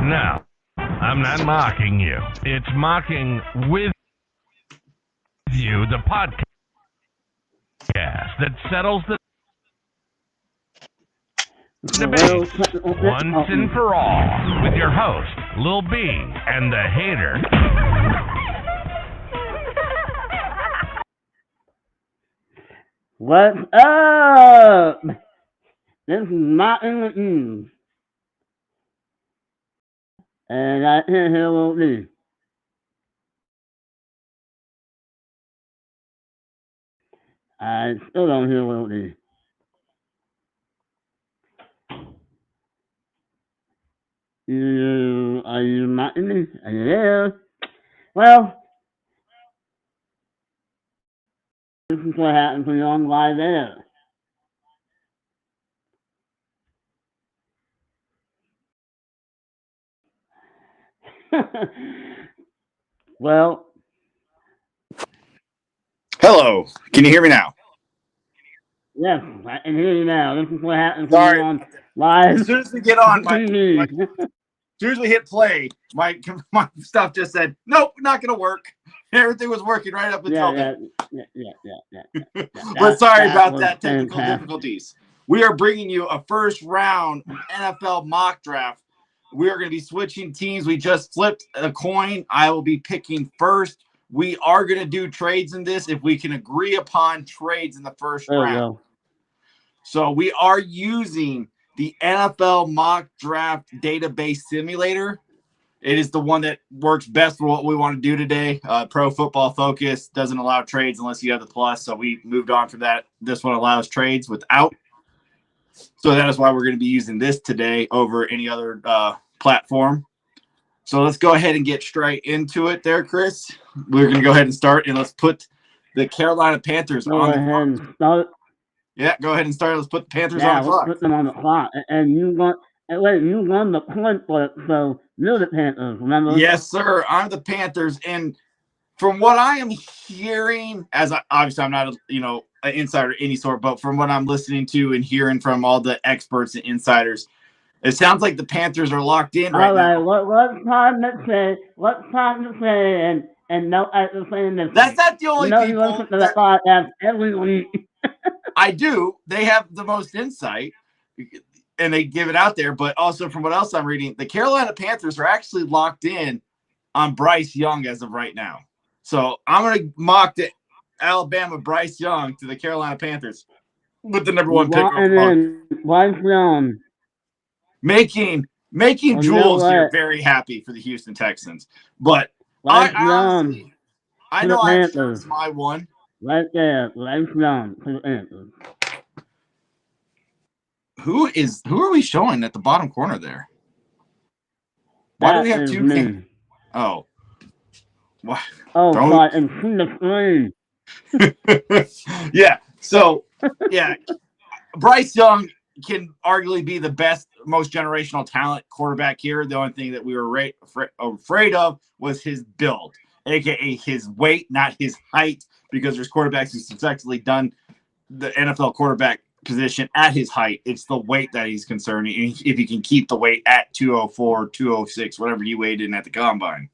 No, I'm not mocking you. It's mocking with you, the podcast that settles the debate once and for all with your host, Lil B, and the hater. What's up? This is Martin with you. And I can't hear Lil B. I still don't hear Lil B. Are you Martin? Are you there? Well, this is what happens when you're on live air. Well, hello. Can you hear me now? yes, I can hear you now. This is what happens when Sorry. you're on live. As soon as we get on, TV. as soon as we hit play, my stuff just said, nope, not going to work. Everything was working right up until then. Yeah. But sorry about that technical difficulties. We are bringing you a first round NFL mock draft. We are going to be switching teams. We just flipped a coin. I will be picking first. We are going to do trades in this if we can agree upon trades in the first round. So we are using the NFL mock draft database simulator. It is the one that works best for what we want to do today. Pro Football Focus doesn't allow trades unless you have the plus, so we moved on from that. This one allows trades without. So that is why we're going to be using this today over any other platform. So let's go ahead and get straight into it there, Chris. We're going to go ahead and start, and let's put the Carolina Panthers on the clock. Yeah, go ahead and start. Let's put the Panthers on the clock. Put them on the clock. And you won the point for it, so you're the Panthers, remember? Yes, sir. I'm the Panthers. And from what I am hearing, obviously I'm not an insider of any sort, but from what I'm listening to and hearing from all the experts and insiders, it sounds like the Panthers are locked in right now. All right, what's time to say, and no, I'm saying this. That's not the only people. You listen to the podcast every week. I do. They have the most insight, and they give it out there. But also, from what else I'm reading, the Carolina Panthers are actually locked in on Bryce Young as of right now. So I'm going to mock the Alabama Bryce Young to the Carolina Panthers with the number one pick. Bryce Young. Making Jules here very happy for the Houston Texans. But I know it's my one. Right there, Bryce Young to the Panthers. Who are we showing at the bottom corner there? Why do we have two games? Oh. What? Oh, God, and see the screen. Yeah. So, yeah. Bryce Young can arguably be the best, most generational talent quarterback here. The only thing that we were afraid of was his build, a.k.a. his weight, not his height, because there's quarterbacks who've successfully done the NFL quarterback position at his height. It's the weight that he's concerning. If he can keep the weight at 204, 206, whatever he weighed in at the combine.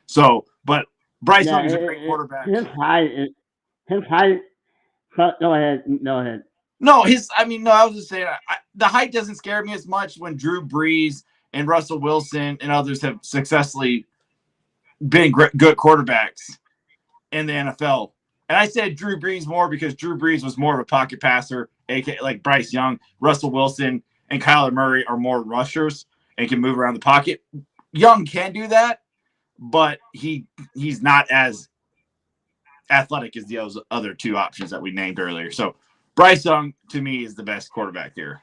So, but Bryce Young is a great quarterback. His height. Go ahead. No, I was just saying the height doesn't scare me as much when Drew Brees and Russell Wilson and others have successfully been good quarterbacks in the NFL. And I said Drew Brees more because Drew Brees was more of a pocket passer, aka like Bryce Young. Russell Wilson and Kyler Murray are more rushers and can move around the pocket. Young can do that, but he's not as athletic as the other two options that we named earlier. So Bryce Young, to me, is the best quarterback here.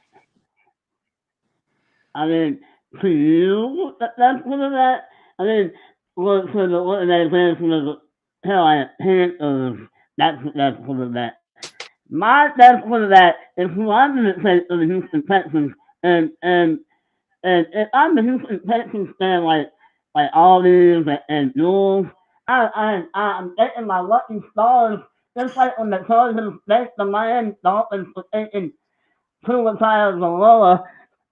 I mean, to you, that's one of that. I mean, for the Carolina Panthers, that's one of that. My best one of that is who I'm going to say for the Houston Texans, and if I'm the Houston Texans fan, like all these and Jules, I'm getting my lucky stars. Just like when the Chargers faced the Miami Dolphins for taking Tua Tagovailoa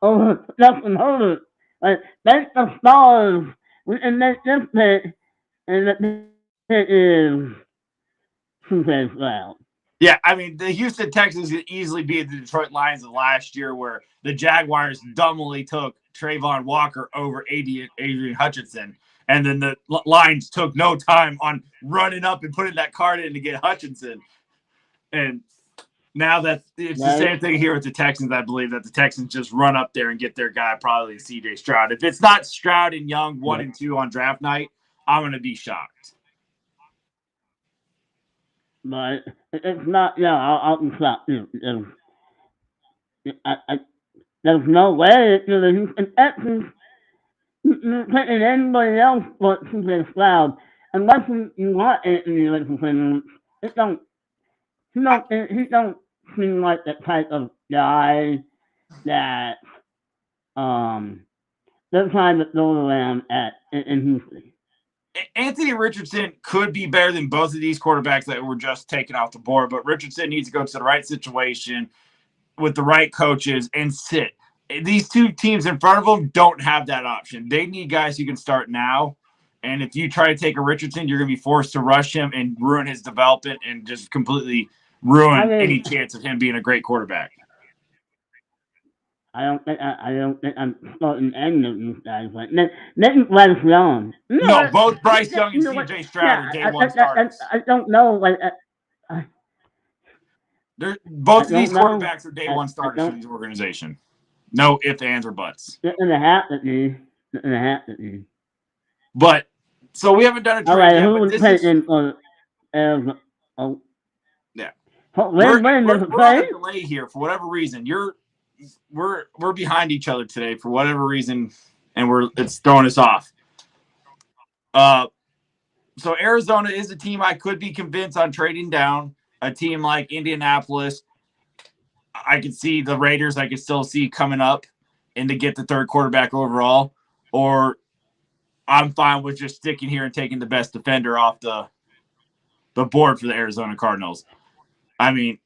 over Justin Herbert. But that's the stars, and that's this pit, and the pit is Super Stroud. Yeah, I mean, the Houston Texans could easily be the Detroit Lions of last year, where the Jaguars dumbly took Trayvon Walker over Adrian Hutchinson, and then the Lions took no time on running up and putting that card in to get Hutchinson. And now that it's the same thing here with the Texans, I believe that the Texans just run up there and get their guy, probably C.J. Stroud. If it's not Stroud and Young 1 and 2 on draft night, I'm going to be shocked. But it's not, I'll stop. There's no way the Houston Texans picking anybody else but C.J. Stroud, unless you want Anthony Richardson. He don't seem like the type of guy that they're trying to throw around in Houston. Anthony Richardson could be better than both of these quarterbacks that were just taken off the board, but Richardson needs to go to the right situation with the right coaches and sit. These two teams in front of them don't have that option. They need guys who can start now. And if you try to take a Richardson, you're going to be forced to rush him and ruin his development and just completely ruin any chance of him being a great quarterback. I don't think I'm starting any of these guys. But maybe Bryce Young. No, both Bryce Young and C.J. Stroud are day one starters. I don't know. Both of these quarterbacks are day one starters for this organization. No ifs, ands, or buts. And a hat at me. But so we haven't done a trade yet. Who was playing for? Yeah. We're on a delay here for whatever reason. We're behind each other today for whatever reason, and it's throwing us off. So Arizona is a team I could be convinced on trading down. A team like Indianapolis, I could see the Raiders. I could still see coming up and to get the third quarterback overall. Or I'm fine with just sticking here and taking the best defender off the board for the Arizona Cardinals. I mean,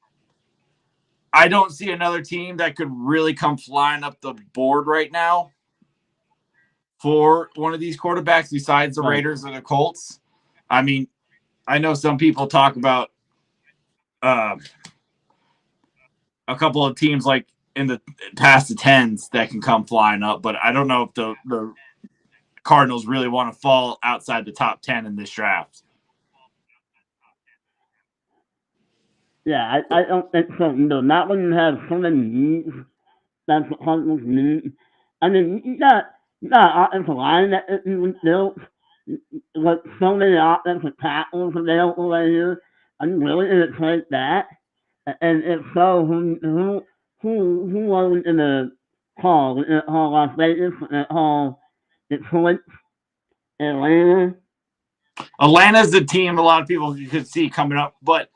I don't see another team that could really come flying up the board right now for one of these quarterbacks besides the Raiders or the Colts. I mean, I know some people talk about a couple of teams like in the past the tens that can come flying up, but I don't know if the Cardinals really want to fall outside the top 10 in this draft. Yeah, I don't think so. No, not when you have so many needs. That's what Cardinals need. I mean, you got offensive line that isn't built. Like so many offensive tackles available right here. I'm really going to trade that. And if so, who are we going to call? We're going to call Las Vegas? We're going to call Detroit? Atlanta? Atlanta's the team a lot of people could see coming up, but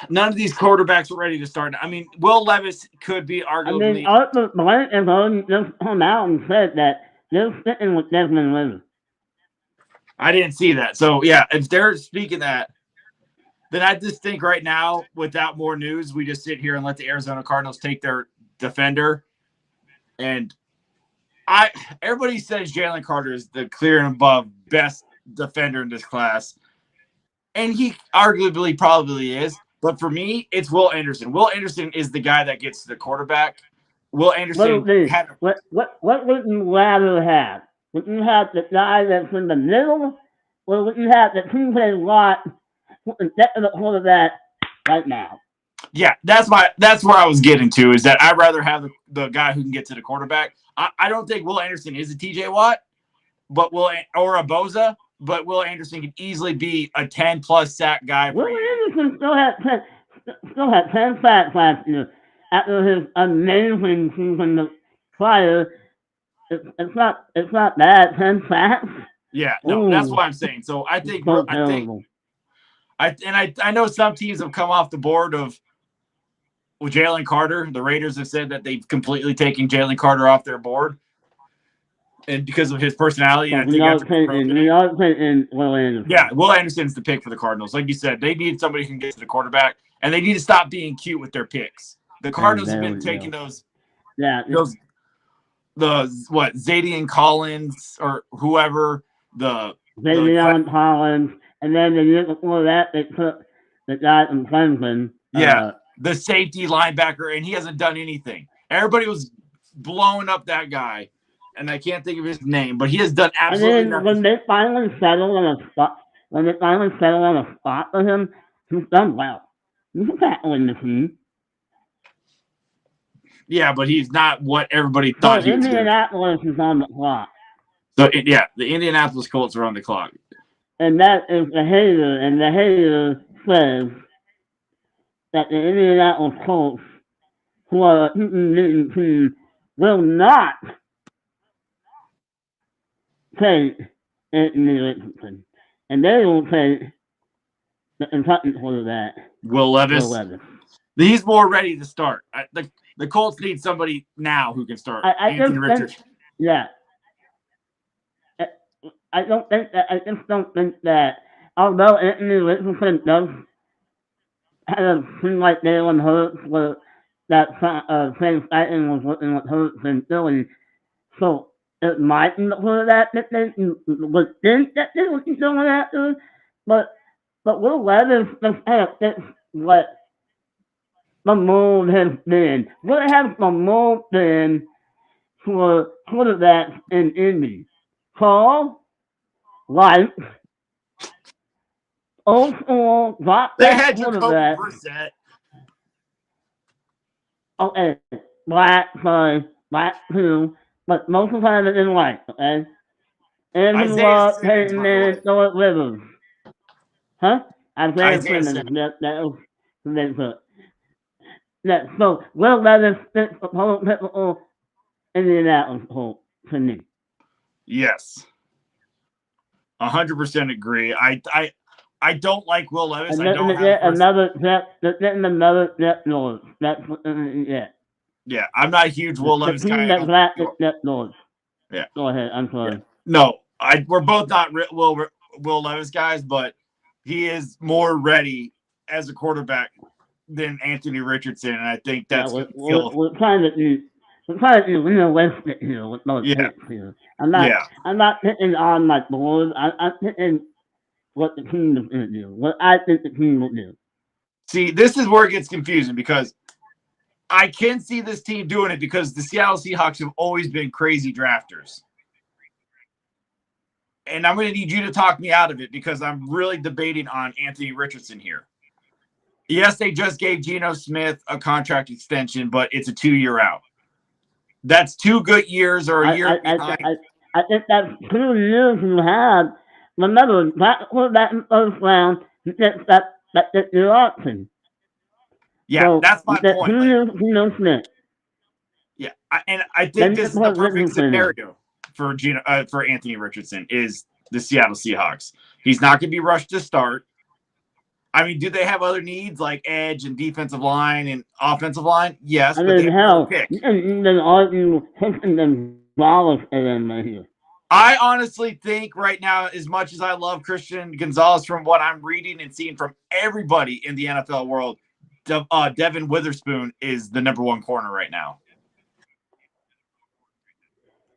none of these quarterbacks are ready to start. I mean, Will Levis could be arguably. I mean, Arthur Blank has already just come out and said that they're sticking with Desmond Ridder. I didn't see that. So, yeah, if they're speaking that, then I just think right now, without more news, we just sit here and let the Arizona Cardinals take their defender. And everybody says Jalen Carter is the clear and above best defender in this class. And he arguably probably is. But for me, it's Will Anderson. Will Anderson is the guy that gets to the quarterback. Will Anderson what would you rather have? Would you have the guy that's in the middle, or would you have the team play lot and get to the quarterback right now? Yeah, that's where I was getting to, is that I'd rather have the guy who can get to the quarterback. I don't think Will Anderson is a TJ Watt, or a Boza, but Will Anderson could easily be a 10+ sack guy. Will Anderson still had 10 sacks last year after his amazing season prior. It's not bad. 10 sacks. Yeah, no, that's what I'm saying. So I know some teams have come off the board with Jalen Carter. The Raiders have said that they've completely taken Jalen Carter off their board, and because of his personality. And Will Anderson's the pick for the Cardinals. Like you said, they need somebody who can get to the quarterback, and they need to stop being cute with their picks. The Cardinals have been taking those Zadian Collins or whoever Zadian Collins, and then the year before that they took the guy from Clemson. The safety linebacker, and he hasn't done anything. Everybody was blowing up that guy, and I can't think of his name, but he has done absolutely nothing. When they finally settled on a spot for him, he's done well. He's a tackling machine. Yeah, but he's not what everybody thought he was. Indianapolis is on the clock. So yeah, the Indianapolis Colts are on the clock. And that is the hater, and the hater says that the Indianapolis Colts, who are a team, will not take Anthony Richardson. And they will take the Kentucky quarterback, Will Levis. He's more ready to start. The Colts need somebody now who can start. Anthony Richardson. Yeah. I just don't think that, although Anthony Richardson does kind of seem like Jalen Hurts, where that same fighting was looking with Hurts and Philly, so it might be for that they would think that they would be going after, but Will Levis just kind of fits what the mold has been. What has the mold been for quarterbacks in Indy? Tall, light, old school, they had Jacoby Brissett. Okay, black too, but most of the time it's in white, okay? Andrew Luck, Peyton Manning, Phillip Rivers. Huh? Isaiah Simmons. That was the yeah, so Will Levis fits the typical Indianapolis Colts to me. Yes. 100% agree. I don't like Will Levis. Another Jeff Norris. That's yeah. Yeah, I'm not a huge Will Levis guy. Jeff Norris. Yeah. Go ahead. I'm sorry. Yeah. No, we're both not Will Levis guys, but he is more ready as a quarterback than Anthony Richardson, and I think that's we're trying to do realistic here with those picks here. I'm not picking on my board. I'm picking what the team is going to do, what I think the team will do. See, this is where it gets confusing because I can see this team doing it because the Seattle Seahawks have always been crazy drafters. And I'm going to need you to talk me out of it because I'm really debating on Anthony Richardson here. Yes, they just gave Geno Smith a contract extension, but it's a 2-year out. That's 2 good years or a year behind. I think that's 2 years you have. Remember, that first round, that's your option. Yeah, so that's my point. 2 years Geno Smith. Yeah, and I think this is the perfect scenario for Anthony Richardson is the Seattle Seahawks. He's not going to be rushed to start. I mean, do they have other needs like edge and defensive line and offensive line? Yes, but they have pick. I honestly think right now, as much as I love Christian Gonzalez, from what I'm reading and seeing from everybody in the NFL world, Devin Witherspoon is the number 1 corner right now.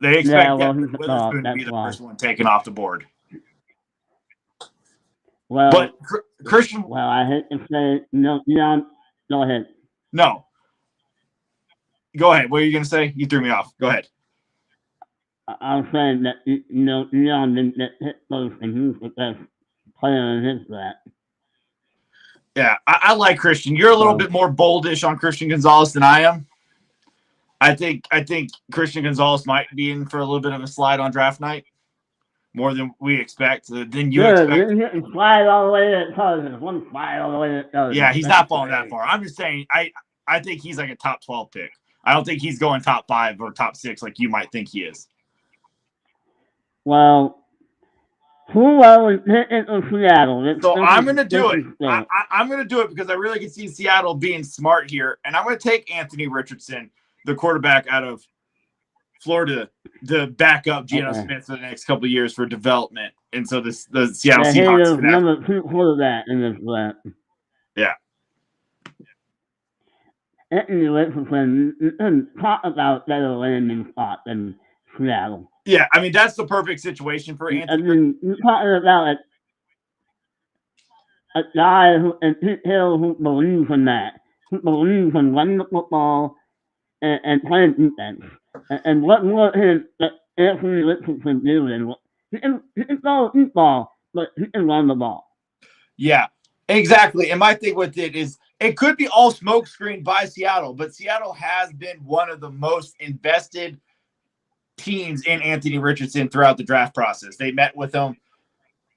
They expect Devin Witherspoon to be the first one taken off the board. Well, but Christian. Well, I hate to say no. Go ahead. No. Go ahead. What are you going to say? You threw me off. Go ahead. I was saying that Leon didn't hit those, and he's the best player in his draft. Yeah, I like Christian. You're a little bit more boldish on Christian Gonzalez than I am. I think Christian Gonzalez might be in for a little bit of a slide on draft night, more than we expect. Than you expect. Slide all the way to Cousins. One slide all the way to Cousins. Yeah, he's not falling that far. I'm just saying. I think he's like a top 12 pick. I don't think he's going top 5 or top 6 like you might think he is. Well, who else in Seattle? So I'm going to do it. I'm going to do it because I really can see Seattle being smart here, and I'm going to take Anthony Richardson, the quarterback out of Florida, to back up Geno Smith for the next couple of years for development. And so the Seattle Seahawks number 2 quarterback in this draft. Yeah. Anthony Richardson, you can talk about better landing spot than Seattle. Yeah, I mean that's the perfect situation for I Anthony. mean, you're talking about a guy who and Pete Hill who believes in that, who believes in running the football and playing defense. And what more can Anthony Richardson do than he can throw a football, but he can run the ball. Yeah, exactly. And my thing with it is it could be all smokescreen by Seattle, but Seattle has been one of the most invested teams in Anthony Richardson throughout the draft process. They met with him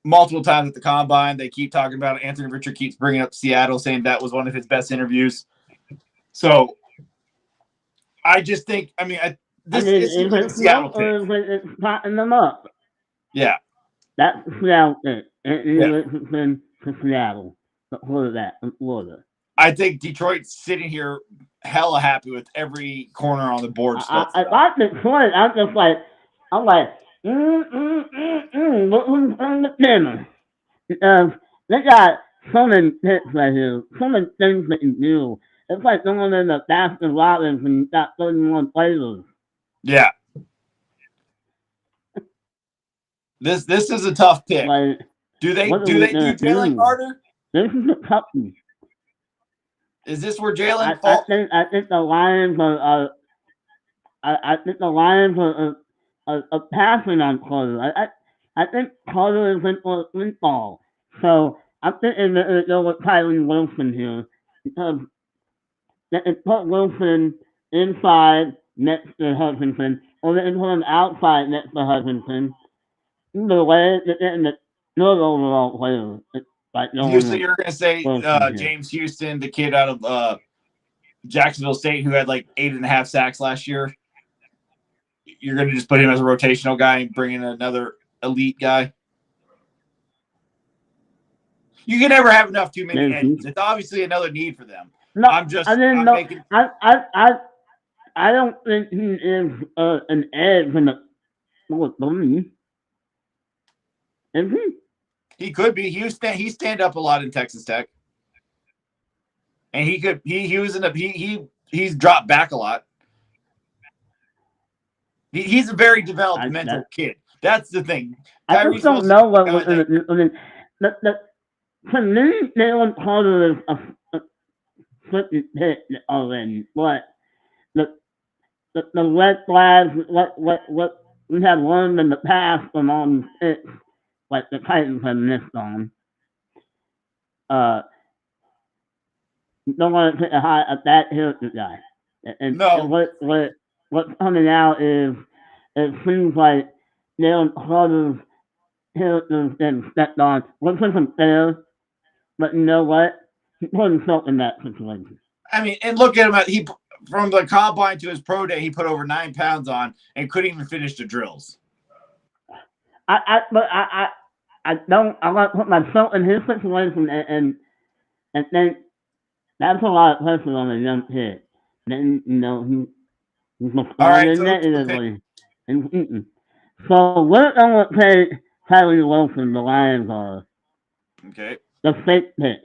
multiple times at the combine. They keep talking about it. Anthony Richardson keeps bringing up Seattle, saying that was one of his best interviews. So I just think, this is like a Seattle pick. It's potting them up. Yeah. That's Seattle pick. Anthony Yeah. Richardson to Seattle. Florida. I think Detroit's sitting here hella happy with every corner on the board. I like Detroit. I'm like, look who's on the dinner. They got so many picks right here, so many things they can do. It's like going in the Baskin Robbins and you got 31 flavors. Yeah. This is a tough pick. Like, do they do Jalen Carter? This is a tough one. Is this where Jalen falls? I think the Lions are I think the Lions are passing on Carter. I think Carter is in for a football. So I'm thinking that they go with Kylie Wilson here. Because they can put Wilson inside next to Hutchinson, or they can put him outside next to Hutchinson. Either way, they're getting the good overall player. Usually you're going to say James Houston, the kid out of Jacksonville State who had like 8.5 sacks last year. You're going to just put him as a rotational guy and bring in another elite guy. You can never have enough too many ends. It's obviously another need for them. No, I don't think he is an edge in the three. Is he? He could be. He stand up a lot in Texas Tech, and he's dropped back a lot. He's a very developmental kid. That's the thing. I just don't know what. To me, Jalen Carter is a flipping hit already. But the red flags, what we have learned in the past from all these hits, like the Titans have missed on. You don't want to take a high at that hit guy. And what's coming out is it seems like Jalen Carter's hit has been stepped on, which isn't fair. But you know what? He put himself in that situation. I mean, and look at him. He from the combine to his pro day, he put over 9 pounds on and couldn't even finish the drills. I want to put myself in his situation and think that's a lot of pressure on a young kid. Then he's responding negatively. Okay. So we're going to take Kylie Wilson. The Lions are. Okay. The safe pick.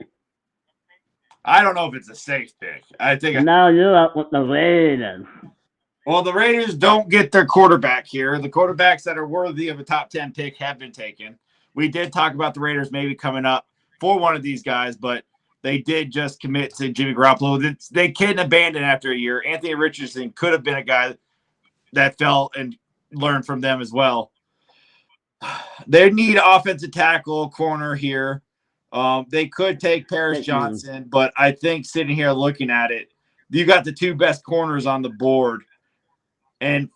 I don't know if it's a safe pick. I think now you're up with the Raiders. Well, the Raiders don't get their quarterback here. The quarterbacks that are worthy of a top 10 pick have been taken. We did talk about the Raiders maybe coming up for one of these guys, but they did just commit to Jimmy Garoppolo. They couldn't abandon after a year. Anthony Richardson could have been a guy that fell and learned from them as well. They need offensive tackle, corner here. They could take Paris Johnson, but I think sitting here looking at it, you got the two best corners on the board. And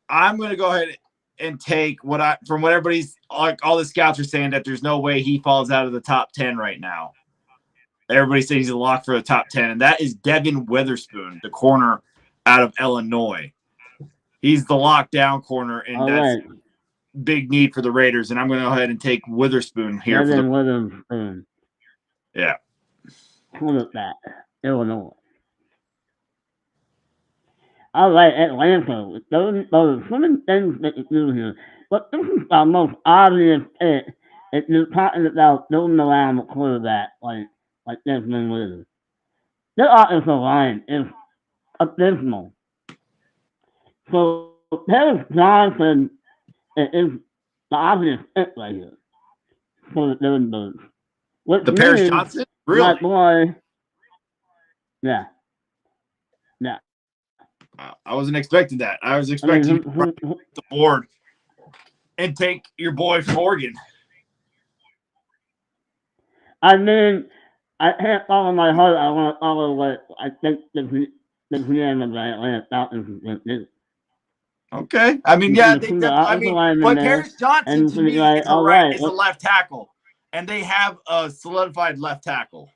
I'm going to go ahead and take from what everybody's like, all the scouts are saying that there's no way he falls out of the top 10 right now. Everybody says he's a lock for the top 10, and that is Devin Witherspoon, the corner out of Illinois. He's the lockdown corner, and that's big need for the Raiders. And I'm going to go ahead and take Witherspoon here. Witherspoon. Yeah. Look at that. Illinois. All right, Atlanta. Those so many things that you do here. But this is the most obvious pick if you're talking about building around the quarterback like Desmond Ridder. their offensive line is abysmal. So Paris Johnson is the obvious fit right here for the Thunderbirds. Which The Paris means Johnson? my Really? boy, yeah, yeah. I wasn't expecting that. I was I expecting you mean, to run the board and take your boy from Oregon. I mean, I can't follow my heart. I want to follow what I think the GM of the Atlanta Falcons is. Okay. I mean, You yeah, can they see the definitely. I offensive mean, lineman but there, Paris Johnson and to you can be me like, is all right, is a left tackle, and they have a solidified left tackle.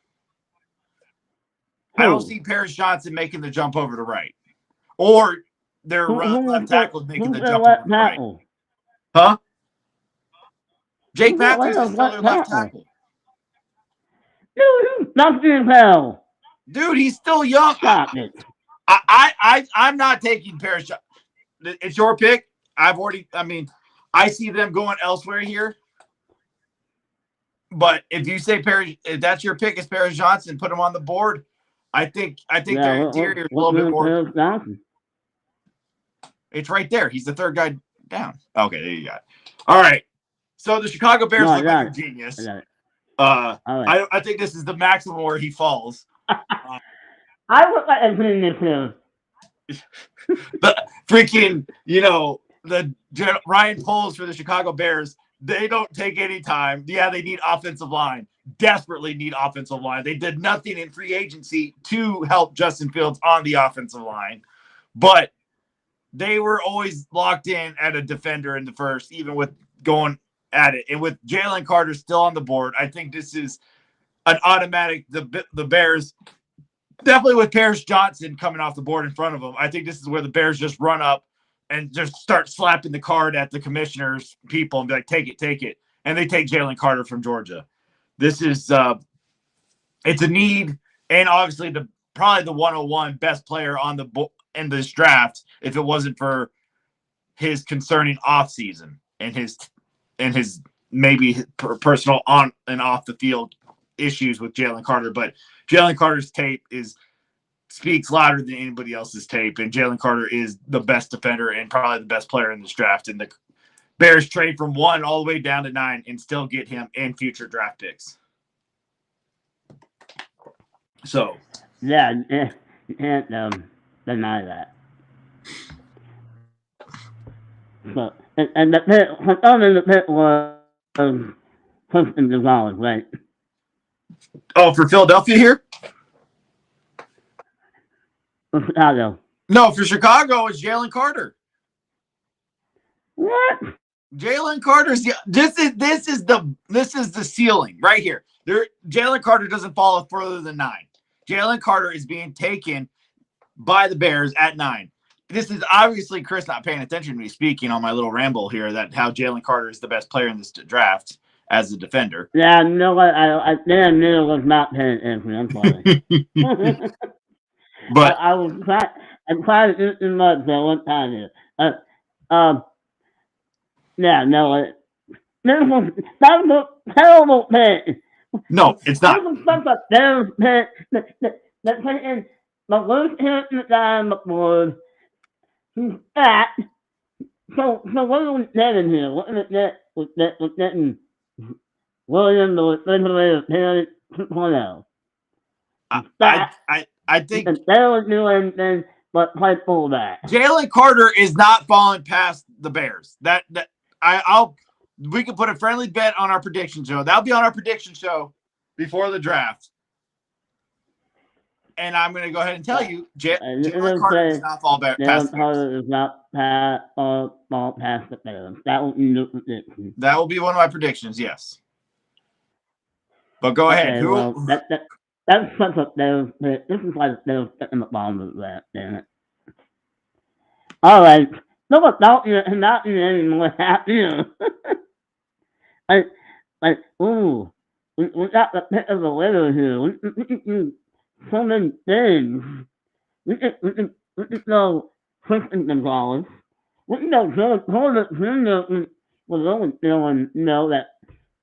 I don't who? see Paris Johnson making the jump over to right, or their left tackle making Who's the their jump over left to right. tackle? Huh? Jake Who's their Matthews is still left their left tackle? tackle. Dude, Dustin Pell. Dude, he's still young. Stop it. I'm not taking Paris Johnson. It's your pick. I mean, I see them going elsewhere here. But if you say if that's your pick is Paris Johnson, put him on the board. I think their interior is a little bit more. Paris Johnson? It's right there. He's the third guy down. Okay, there you go. All right. So the Chicago Bears look like a genius. I think this is the maximum where he falls. I look like a genius here. The freaking, the Ryan Poles for the Chicago Bears, they don't take any time. Yeah, they need offensive line. Desperately need offensive line. They did nothing in free agency to help Justin Fields on the offensive line. But they were always locked in at a defender in the first, even with going at it. And with Jalen Carter still on the board, I think this is an automatic. The Bears, definitely with Paris Johnson coming off the board in front of them, I think this is where the Bears just run up and just start slapping the card at the commissioner's people and be like, take it. And they take Jalen Carter from Georgia. This is it's a need, and obviously probably the 101 best player on in this draft if it wasn't for his concerning offseason and his maybe personal on and off the field issues with Jalen Carter. But Jalen Carter's tape speaks louder than anybody else's tape, and Jalen Carter is the best defender and probably the best player in this draft. And the Bears trade from 1 all the way down to 9 and still get him in future draft picks. So yeah, you can't deny that. So and the pit, the pit was Clifton Gonzalez, right? Oh, for Philadelphia here? For Chicago. No, for Chicago, it's Jalen Carter. What? Jalen Carter's this is the ceiling right here. Jalen Carter doesn't fall further than 9. Jalen Carter is being taken by the Bears at 9. This is obviously Chris not paying attention to me speaking on my little ramble here that how Jalen Carter is the best player in this draft as a defender. Yeah, no, I was not paying attention. I'm sorry. But I was trying to do too much at one time here. Yeah, no, that was a terrible pick. No, it's not. That was such a terrible pick. That put in the worst hit in the guy on the board. He's fat. So what are we getting here? What is it with getting William the refrigerator Perry 2.0? I think and they don't do anything but play fullback. Jalen Carter is not falling past the Bears. We can put a friendly bet on our prediction show. That'll be on our prediction show before the draft. And I'm going to go ahead and tell you, Jalen Carter does not fall past Jalen Carter does not fall past the Bears. That will be the prediction. That will be one of my predictions, yes. But go ahead. Well, that's such a Bears pick. This is why the Bears pick in the bottom of that, damn it. All right. No, but not anymore happier. Ooh, we got the pick of the litter here. We can do so many things. We can go Christian Gonzalez. We can go Joe Porter Jr. was always feeling, that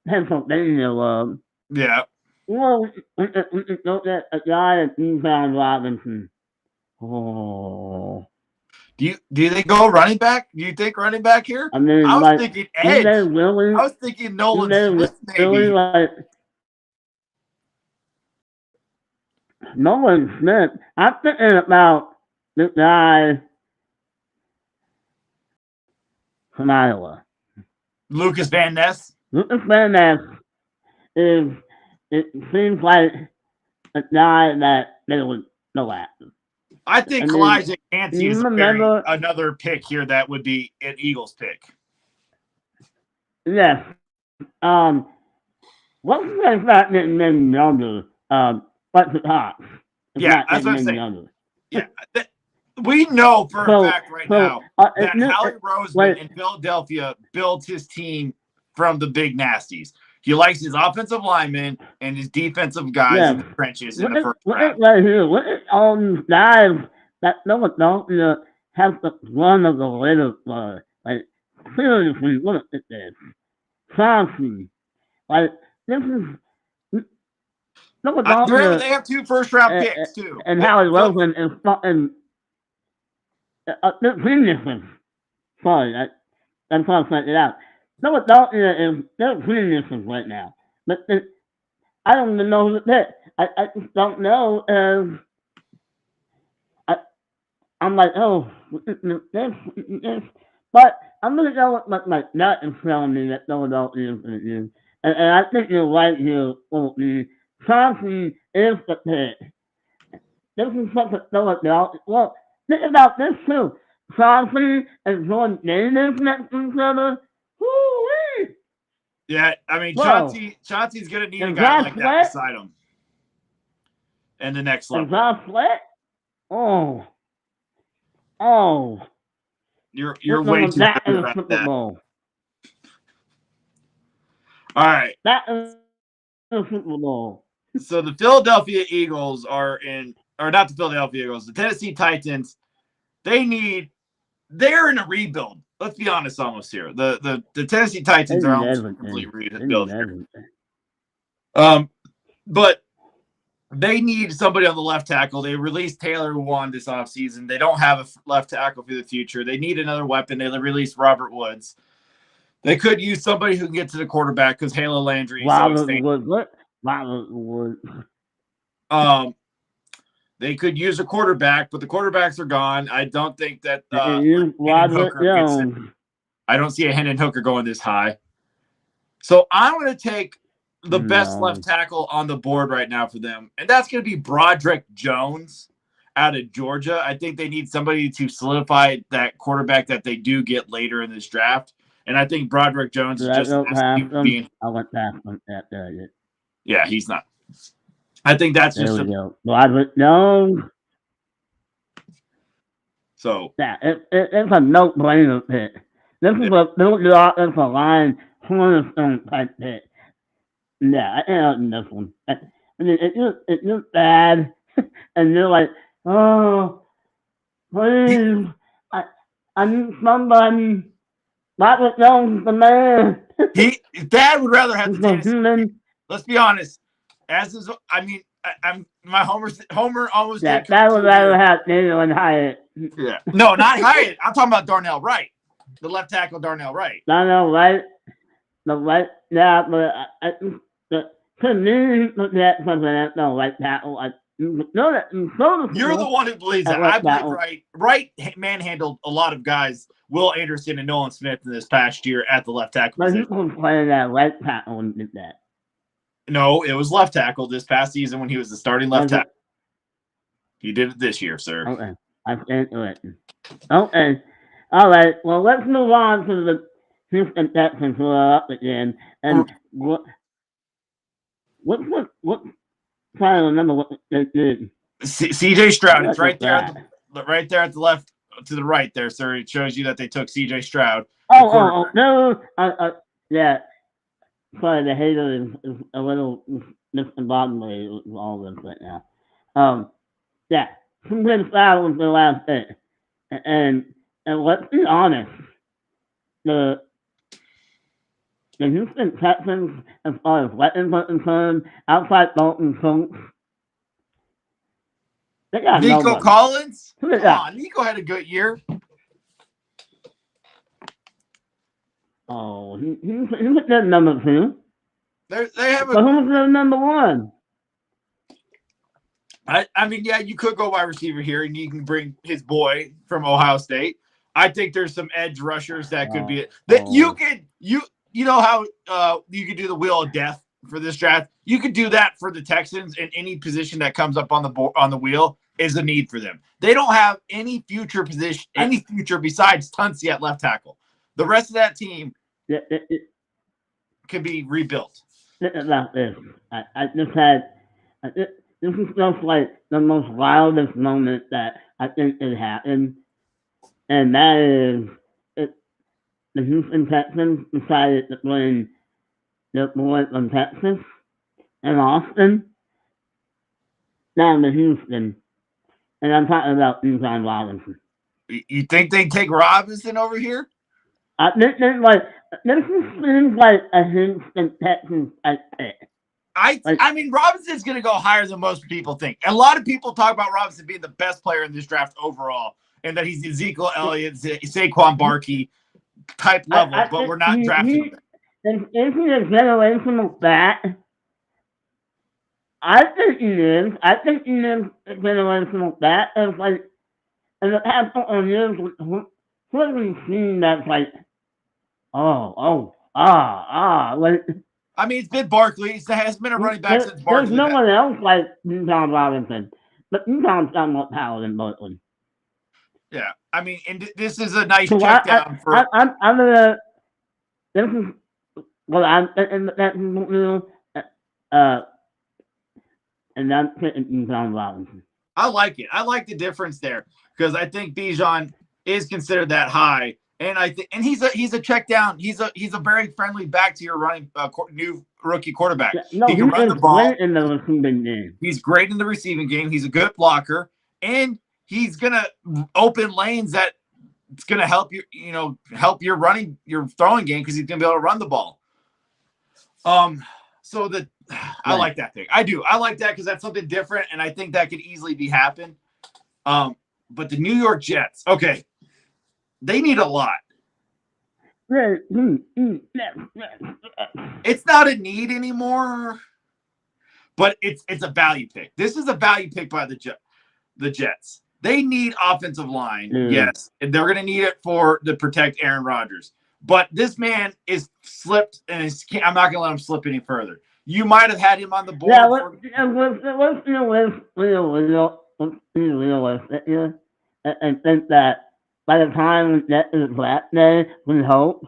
Pennsylvania love. Yeah. Well, we can look at a guy at Evan Robinson. Oh, Do they go running back? Do you think running back here? I mean, I was like, thinking do edge. they really, I was thinking do Nolan they Smith really, maybe. like, Nolan Smith? I'm thinking about this guy from Iowa. Lucas Van Ness. Lucas Van Ness is, it seems like a guy that they would go at. I think I mean, Kalijah Kancey you is remember, another pick here that would be an Eagles pick. yes, what's the fact that men younger? What's the top? It's Yeah, not that's what I'm men saying. younger. Yeah, we know for a fact right now that Howie Roseman wait, in Philadelphia built his team from the big nasties. He likes his offensive linemen and his defensive guys in the trenches in the first round. Right here, look at all these guys that no one don't have the run of the later like seriously, look at this. Chauncey. Like this is no one don't They have 2 first-round picks too. and Howie Roseman is fucking geniuses. Sorry, I'm trying to point it out. No one don't is they're geniuses right now. But I don't even know who that. I just don't know. I'm like, oh, this. But I'm gonna go with my gut is telling me that Philadelphia is gonna do. And I think you're right here, Fulton. Thompson is the pick. This is such a Philadelphia. Well, think about this too. Thompson and Jordan Davis next to each other. Woo-wee! Yeah, I mean, Whoa. Chauncey's going to need a And guy Josh like that Sweat? beside him. And the next And level. Josh Sweat? Oh. You're way too that good is about Super that. Bowl. All right. That is Super Bowl. So the Philadelphia Eagles or not the Philadelphia Eagles, the Tennessee Titans, they're in a rebuild. Let's be honest almost here. The Tennessee Titans are almost a complete rebuild here. But they need somebody on the left tackle. They released Taylor Lewan this offseason. They don't have a left tackle for the future. They need another weapon. They released Robert Woods. They could use somebody who can get to the quarterback because Halo Landry is so extinct. They could use a quarterback, but the quarterbacks are gone. I don't think that I don't see a Hendon Hooker going this high. So I'm going to take the best left tackle on the board right now for them, and that's going to be Broderick Jones out of Georgia. I think they need somebody to solidify that quarterback that they do get later in this draft, and I think Broderick Jones is just I went past him at that. Yeah, he's not. I think that's there just we go. Broderick Jones. So yeah, it's a no-brainer pick. This is a build the offensive line cornerstone type pick. Yeah, I ain't this one. I mean, it's just bad, and you're like, oh, please, I need somebody. Robert Jones, the man. Dad would rather have the Tennessee. Let's be honest. My Homer almost. Yeah, Dad would rather have Daniel and Hyatt. Yeah, no, not Hyatt. I'm talking about Darnell Wright, the left tackle, Darnell Wright. Darnell Wright, the right, yeah, but to me, that's something no right tackle. You're the one who believes that. I believe Wright manhandled a lot of guys, Will Anderson and Nolan Smith, in this past year at the left tackle position. But he was playing that right tackle and did that. No, it was left tackle this past season when he was the starting left tackle. He did it this year, sir. Okay, I stand to it. Okay, all right. Well, let's move on to the Houston Texans who are up again. And what? Trying to remember what they did. CJ Stroud. It's right there, right there at the left to the right there, sir. It shows you that they took CJ Stroud. No, yeah. Sorry, the hater is a little discombobulated with all this right now. Yeah, CJ Stroud was the last pick, and let's be honest, the the Houston Texans, as far as weapons are concerned, outside Dalton Schultz, they got Nico nobody. Collins? Who is Come that? on, Nico had a good year. Oh, he was their number 2. They have But who was their number 1? I mean, yeah, you could go wide receiver here, and you can bring his boy from Ohio State. I think there's some edge rushers that could be it. That you know how you could do the wheel of death for this draft. You could do that for the Texans, and any position that comes up on the wheel is a need for them. They don't have any future position, any future besides Tunsi at left tackle. The rest of that team can be rebuilt. About this, I just had. This is just like the most wildest moment that I think it happened, and that is the Houston Texans decided to bring the boy from Texas and Austin down to Houston, and I'm talking about Bijan Robinson. You think they take Robinson over here? This seems like a Houston Texans type pick. I mean, Robinson's going to go higher than most people think. A lot of people talk about Robinson being the best player in this draft overall, and that he's Ezekiel Elliott, Saquon Barkley type level, but we're not drafting him. Is he a generational bat? I think he is. I think he is a generational bat. It's like, in the past couple of years, what have we seen that's like, like, I mean, it's been Barkley. It has been a running back since Barkley. There's no one else like Bijan Robinson, but Bijan's got more power than Barkley. Yeah, I mean, and this is a nice check down for. I'm gonna. This is well, I'm and I'm picking Bijan Robinson. I like it. I like the difference there because I think Bijan is considered that high. And I think, and he's a check down. He's a very friendly back to your running new rookie quarterback. No, he can run the ball. Great in the receiving game. He's great in the receiving game. He's a good blocker, and he's gonna open lanes that it's gonna help you. Help your throwing game because he's gonna be able to run the ball. So that I like that thing. I do. I like that because that's something different, and I think that could easily be happen. But the New York Jets, okay. They need a lot. It's not a need anymore, but it's a value pick. This is a value pick by the Jets. They need offensive line, yes, and they're going to need it to protect Aaron Rodgers. But this man is slipped, and I'm not going to let him slip any further. You might have had him on the board. Yeah, let's be realistic here and think that by the time we get to the draft day, we hope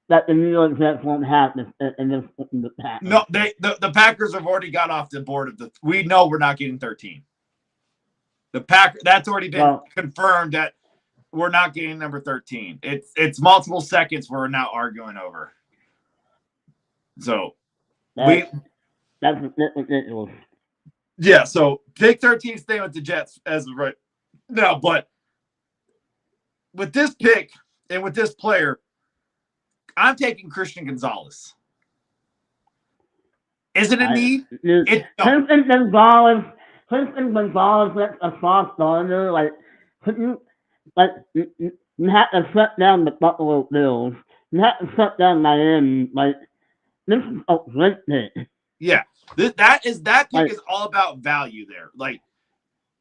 that the New York Jets won't have this in the Packers. No, the Packers have already got off the board of we know we're not getting 13. That's already been confirmed that we're not getting number 13. It's multiple seconds we're now arguing over. So that's ridiculous. Yeah, so pick 13, stay with the Jets as of right now, but with this pick and with this player, I'm taking Christian Gonzalez. Is it a need? Christian Gonzalez, that's a soft starter. Like, you have to shut down the Buffalo Bills. You have to shut down Miami. Like, this is a great pick. Yeah, that pick is all about value there. Like,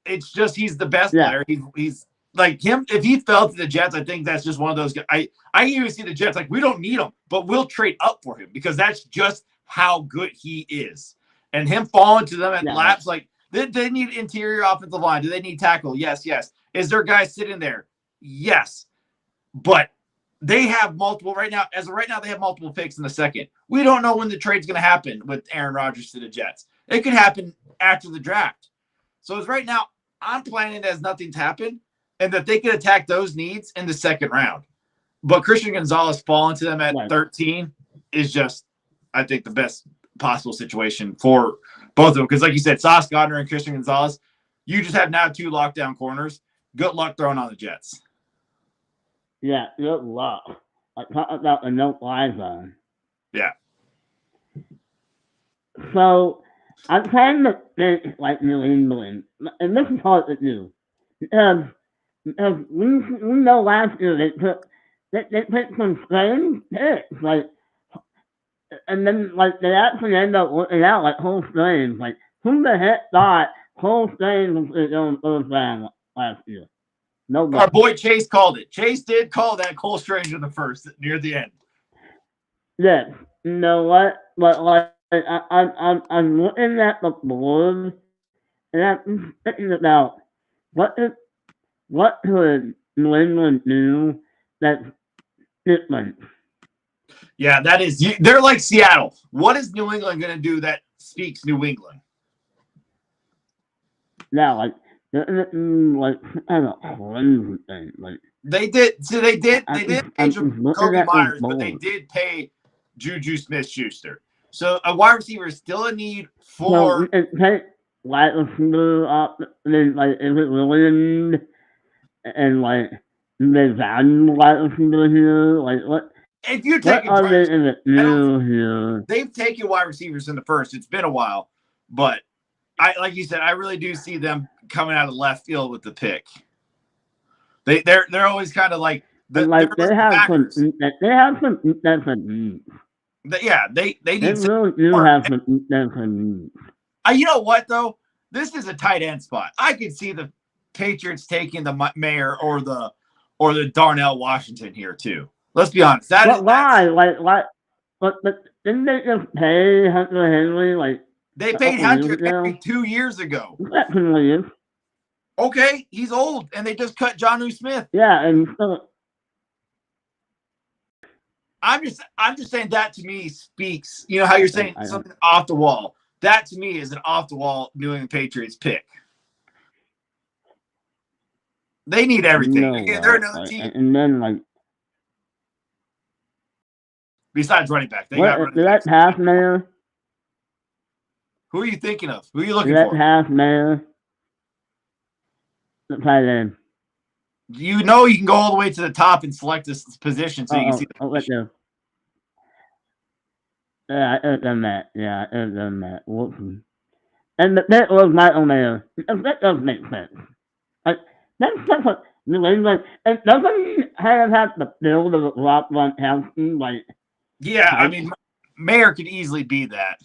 it's just he's the best player. He's like him. If he fell to the Jets, I think that's just one of those guys. I even see the Jets like we don't need him, but we'll trade up for him because that's just how good he is. And him falling to them at laps, like they need interior offensive line. Do they need tackle? Yes. Is there guys sitting there? Yes, but they have multiple right now. As of right now, they have multiple picks in the second. We don't know when the trade's going to happen with Aaron Rodgers to the Jets. It could happen after the draft. So as right now, I'm planning as nothing's happened and that they could attack those needs in the second round. But Christian Gonzalez falling to them at 13 is just, I think, the best possible situation for both of them. Because like you said, Sauce Gardner and Christian Gonzalez, you just have now 2 lockdown corners. Good luck throwing on the Jets. Yeah, good luck. I talk about the no fly zone. Yeah. So I'm trying to think like New England, and this is hard to do because we know last year they took some strange picks like, and then like they actually end up working out like Cole Strange. Like who the heck thought Cole Strange was going first round last year? Nobody. Our boy Chase called it. Chase did call that Cole Strange in the first near the end. Yes. You know what? But like I'm looking at the board and I'm thinking about what could New England do that's different. Yeah, that is. They're like Seattle. What is New England going to do that speaks New England? Yeah, like like kind of crazy thing. Like They did. So they did pay Kobe Myers, but they board. did pay Juju Smith-Schuster. So a wide receiver is still a need So for. we can take wide receiver up, and then like if it Williams and like they value wide receiver here, like what? If you're What taking, are they in the new here? they've taken wide receivers in the first. It's been a while, but like you said, I really do see them coming out of left field with the pick. They're always kind of like They have some needs. Yeah, they need. They really do have some needs. You know what though? This is a tight end spot. I could see the Patriots taking the Mayer or the Darnell Washington here too. Let's be honest. Why? But didn't they just pay Hunter Henry like? They paid Hunter Henry 2 years ago. Okay, he's old, and they just cut Jonnu Smith. Yeah, and I'm just saying that to me speaks. You know how you're saying something off the wall. That to me is an off the wall New England Patriots pick. They need everything. They're another team. And then like. Besides running back, they got running that pass Mayer? Who are you thinking of? Who are you looking for? That pass Mayer? The tight end. You know you can go all the way to the top and select this position so you can see the position. Yeah, I've done that. Whoops. And that was my own Mayer. That does make sense. Like, that's what New England. And doesn't have the build of Rock Gronkowski, like. Yeah, I mean, Mayer could easily be that.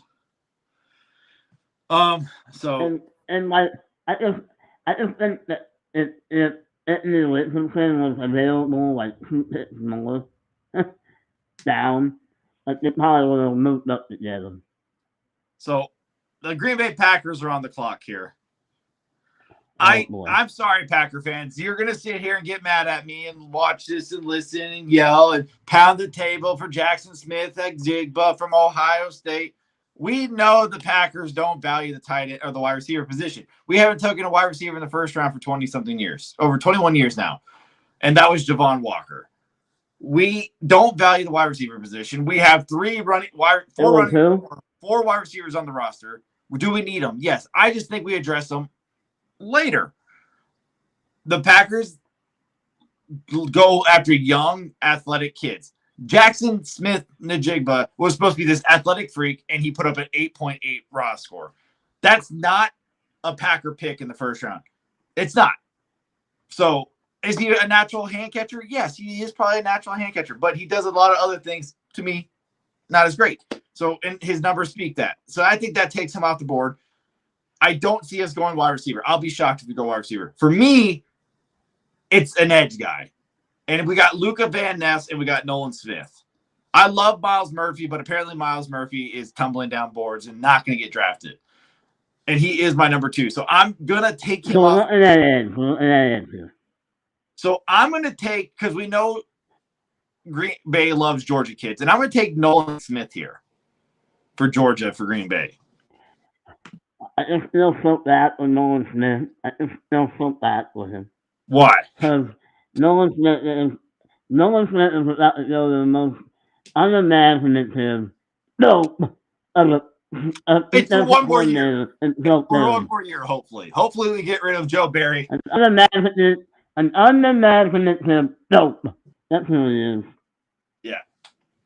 So and like I just think that if Anthony Richardson was available like 2 picks more down, like they probably would have moved up together. So the Green Bay Packers are on the clock here. I'm sorry, Packer fans. You're going to sit here and get mad at me and watch this and listen and yell and pound the table for Jackson Smith at Jigba from Ohio State. We know the Packers don't value the tight end or the wide receiver position. We haven't taken a wide receiver in the first round for 20-something years, over 21 years now. And that was Javon Walker. We don't value the wide receiver position. We have four wide receivers on the roster. Do we need them? Yes. I just think we address them later. The Packers go after young, athletic kids. Jackson Smith-Njigba was supposed to be this athletic freak, and he put up an 8.8 raw score. That's not a Packer pick in the first round. It's not. So is he a natural hand catcher? Yes, he is probably a natural hand catcher, but he does a lot of other things, to me, not as great. So, and his numbers speak that. So I think that takes him off the board. I don't see us going wide receiver. I'll be shocked if we go wide receiver. For me, it's an edge guy. And we got Luca Van Ness and we got Nolan Smith. I love Miles Murphy, but apparently Miles Murphy is tumbling down boards and not going to get drafted. And he is my number 2. So I'm going to take him off. So I'm going to take, because we know Green Bay loves Georgia kids, and I'm going to take Nolan Smith here for Georgia for Green Bay. I just still felt that with Nolan Smith. I just still felt that with him. Why? Because Nolan Smith is about to go to the most unimaginative dope of it's for one more year. For one more year, hopefully. Hopefully we get rid of Joe Barry. An unimaginative dope. That's who he is. Yeah.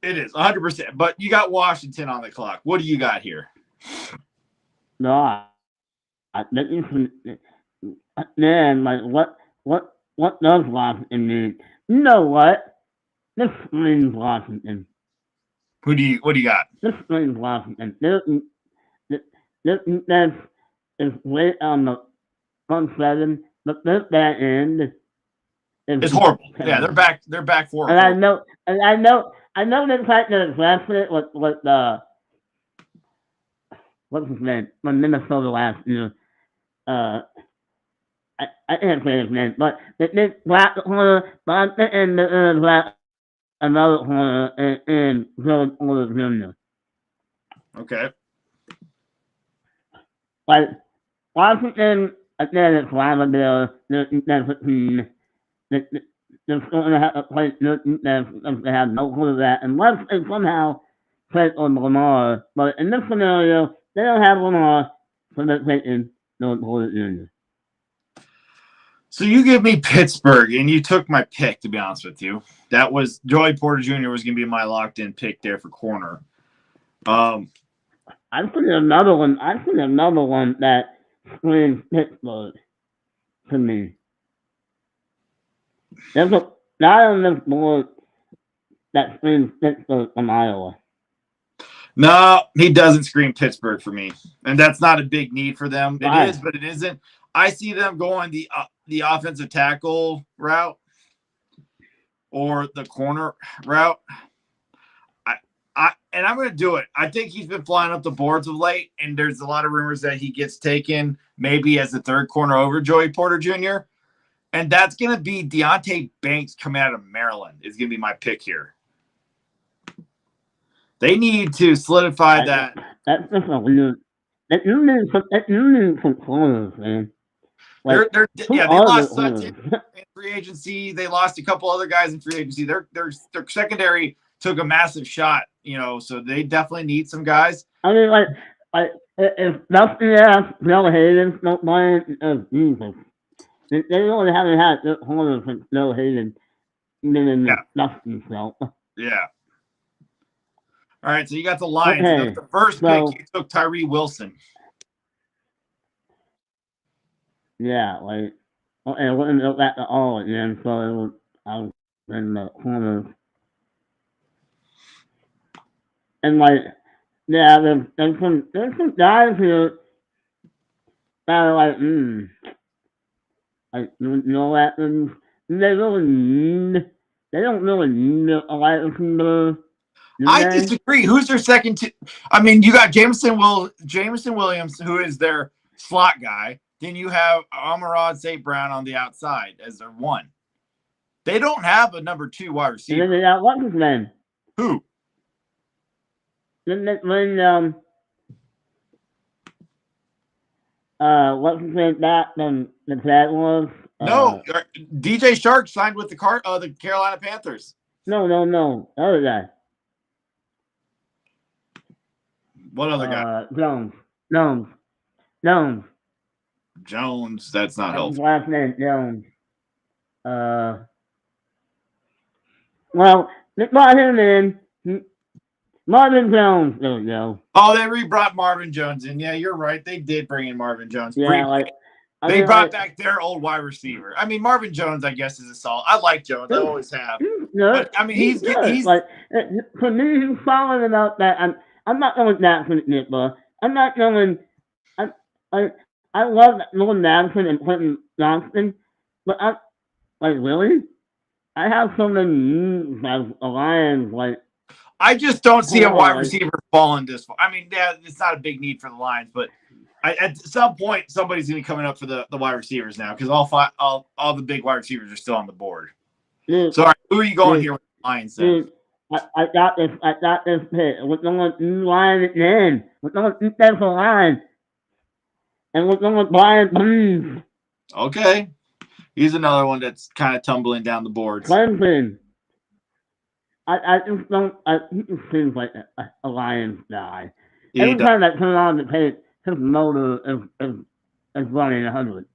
It is 100%. But you got Washington on the clock. What do you got here? No, man, like what does Washington need? You know what? This screams Washington. What do you got? This screams Washington. This defense is great on the front seven, but this back end is It's horrible. Yeah, they're back four. And I know they tried to address it with what's his name from Minnesota last year. I can't say his name, but they black the corner, but I think they black another corner in George Porter Jr. Okay. Like Washington, again, it's Lavender, their defensive team. They're going to have to play their defense because they have no clue of that unless they somehow play on Lamar. But in this scenario, they don't have Lamar, so they're taking George Porter Jr. So you give me Pittsburgh, and you took my pick, to be honest with you. That was Joey Porter Jr. was going to be my locked-in pick there for corner. I'm putting another one that screams Pittsburgh to me. There's a guy on this board that screams Pittsburgh from Iowa. No, he doesn't scream Pittsburgh for me, and that's not a big need for them. Right. It is, but it isn't. I see them going the offensive tackle route or the corner route. And I'm going to do it. I think he's been flying up the boards of late, and there's a lot of rumors that he gets taken maybe as the third corner over Joey Porter Jr., and that's going to be Deonte Banks coming out of Maryland is going to be my pick here. They need to solidify that. That's just a weird. You need some corners, man. Like, they lost Sutton in free agency. They lost a couple other guys in free agency. Their secondary took a massive shot, so they definitely need some guys. I mean, like if nothing Bill Hayden's not playing, Jesus. They really haven't had good corners since Bill Hayden in nothing, so. Yeah. All right, so you got the Lions. Okay, the first pick, you took Tyree Wilson. Yeah, like, okay, I wouldn't look at the all again, so I was in the corners. And, like, yeah, there's some guys here that are like, like, you know what, they don't really need a wide receiver. I disagree. Who's their second? I mean, you got Jameson Williams, who is their slot guy. Then you have Amon-Ra St. Brown on the outside as their one. They don't have a number 2 wide receiver. And then they got what's his name? Who? When what's his name back then the Jaguars? No, DJ Shark signed with the Carolina Panthers. No, other guy. What other guy? Jones. That's not helpful. His last name Jones. Well, they brought him in. Marvin Jones. There we go. Oh, they re-brought Marvin Jones in. Yeah, you're right. They did bring in Marvin Jones. Yeah, they brought back their old wide receiver. I mean, Marvin Jones, I guess, is a solid. I like Jones. I always have. But, I mean, he's like for me, he's solid enough that I'm not going that for it, but I'm not going. I love Lord Madison and Quentin Johnston, but really, I have so many as a Lions like. I just don't see a wide receiver falling this far. I mean, yeah, it's not a big need for the Lions, but at some point, somebody's going to be coming up for the wide receivers now because all the big wide receivers are still on the board. So, all right, who are you going here with the Lions then? I got this pick. We're going to line it in. We're going to defensive line. And we're going to Brian Burns. Okay. He's another one that's kind of tumbling down the boards. Clemson. I just don't. He just seems like a Lions guy. Every time I turn on the page, his motor is running 100.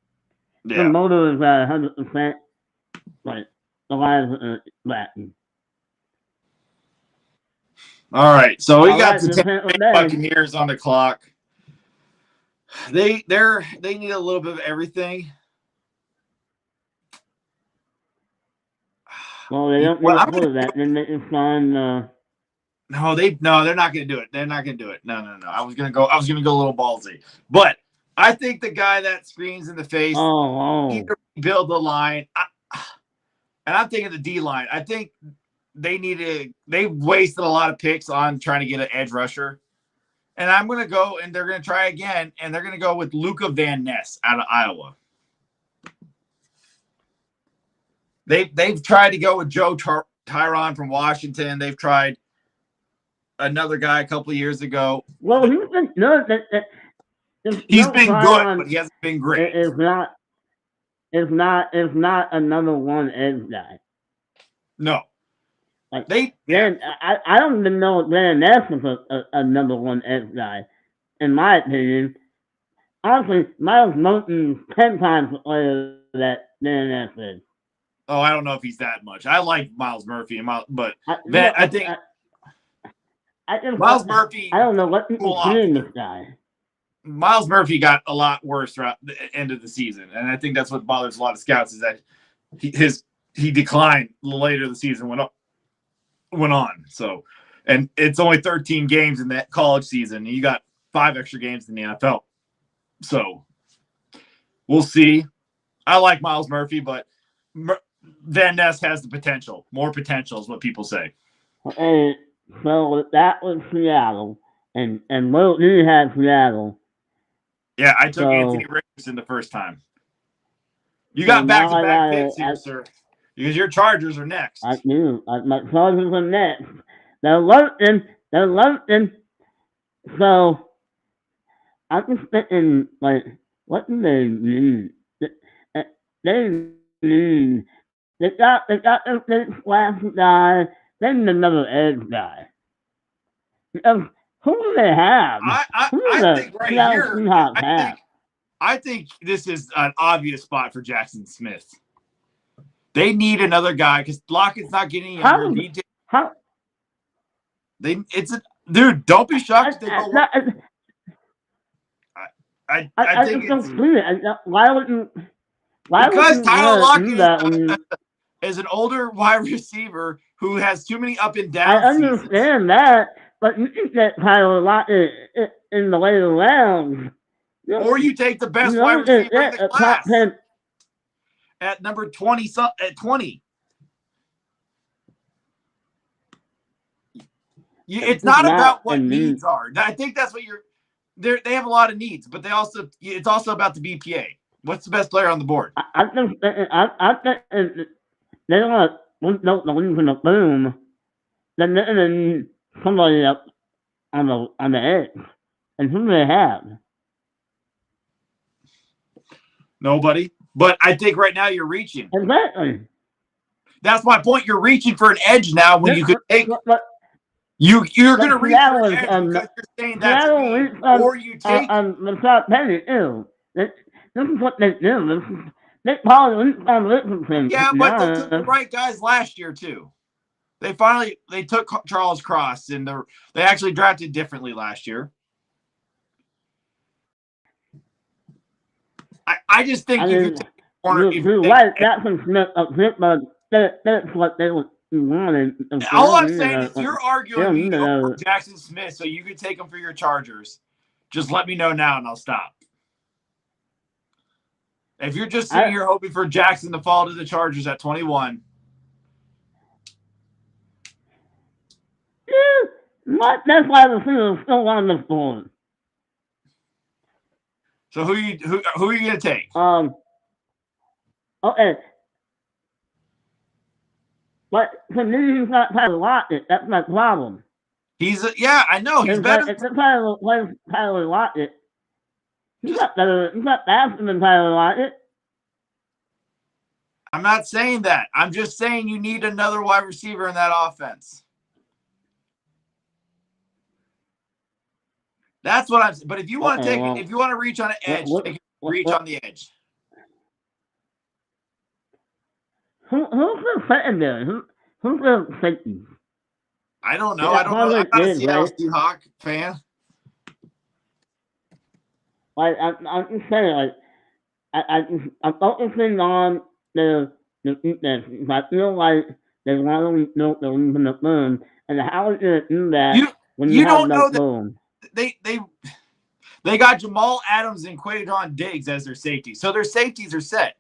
Yeah. The motor is 100%. Like the Lions are lacking. All right, so we All got right, the the Tampa Bay Tampa Bay. Buccaneers on the clock. They need a little bit of everything. Well, they don't need a quarterback. Then they can find. No, they're not going to do it. They're not going to do it. No. I was going to go a little ballsy, but I think the guy that screams in the face, Oh. build the line, and I'm thinking the D line. I think they wasted a lot of picks on trying to get an edge rusher, and I'm going to go and they're going to try again, and they're going to go with Luca Van Ness out of Iowa. They've tried to go with Joe Tyron from Washington. They've tried another guy a couple of years ago. Well, he's been good. He's been good, but he hasn't been great. It's not another one edge guy. No. Like I don't even know if Van Ness is a number one edge guy, in my opinion. Honestly, Miles Moulton's 10 times the player that Van Ness is. Oh, I don't know if he's that much. I like Miles Murphy, but I think Miles Murphy. I don't know what people see in this guy. Miles Murphy got a lot worse throughout the end of the season, and I think that's what bothers a lot of scouts is that he declined later the season went on. So, and it's only 13 games in that college season. You got 5 extra games in the NFL. So, we'll see. I like Miles Murphy, but Van Ness has the potential. More potential is what people say. And so that was Seattle, and Wilton had Seattle. Yeah, I took Anthony Richardson the first time. You got back-to-back picks here, sir. Because your Chargers are next. I do. My Chargers are next. They're London. So, I'm just thinking, like, what do they need? They got this last guy, then another edge guy. Who do they have? I think right here, I think this is an obvious spot for Jackson Smith. They need another guy because Lockett's not getting younger. Dude, don't be shocked if they go. I think don't see it. Why wouldn't Tyler Lockett is an older wide receiver who has too many up and down. I understand that, but you can get Tyler Lockett in the later rounds. Or you take the best wide receiver in the class at number 20. At 20, it's not about what needs are. I think that's what they have a lot of needs, but it's also about the BPA. What's the best player on the board? I think they want to win from the boom. Then somebody up on the edge, and who do they have? Nobody. But I think right now you're reaching. Exactly. That's my point. You're reaching for an edge now when you could take. You're going to reach for an edge because you're saying that's me, or you take the top penny too. This is what they do. They probably listen. Yeah, but they took the right guys last year too. They took Charles Cross and they actually drafted differently last year. I just think you could take a corner. Jackson Smith that's what they wanted. All I'm saying is you're arguing me over Jackson Smith, so you could take him for your Chargers. Just let me know now, and I'll stop. If you're just sitting here hoping for Jackson to fall to the Chargers at 21. That's why the field is still on the board. So who are you going to take? Okay. But to me, he's not Tyler Lockett. That's my problem. I know. He's better. It's Tyler Lockett. He's not faster than Tyler Lockett. I'm not saying that. I'm just saying you need another wide receiver in that offense. That's what I'm saying. But if you want to if you want to reach on an edge, reach on the edge. Who's the secondary? Who's the safety? I don't know. Yeah, I don't know. I'm Harvard not a did, Seattle right? Seahawk fan. Like I'm just saying, like I'm focusing on the defense. I feel like they want to build the lead in the boom, and how is it do that You when you you have don't no know that boom? they got Jamal Adams and Quaydon Diggs as their safety, so their safeties are set.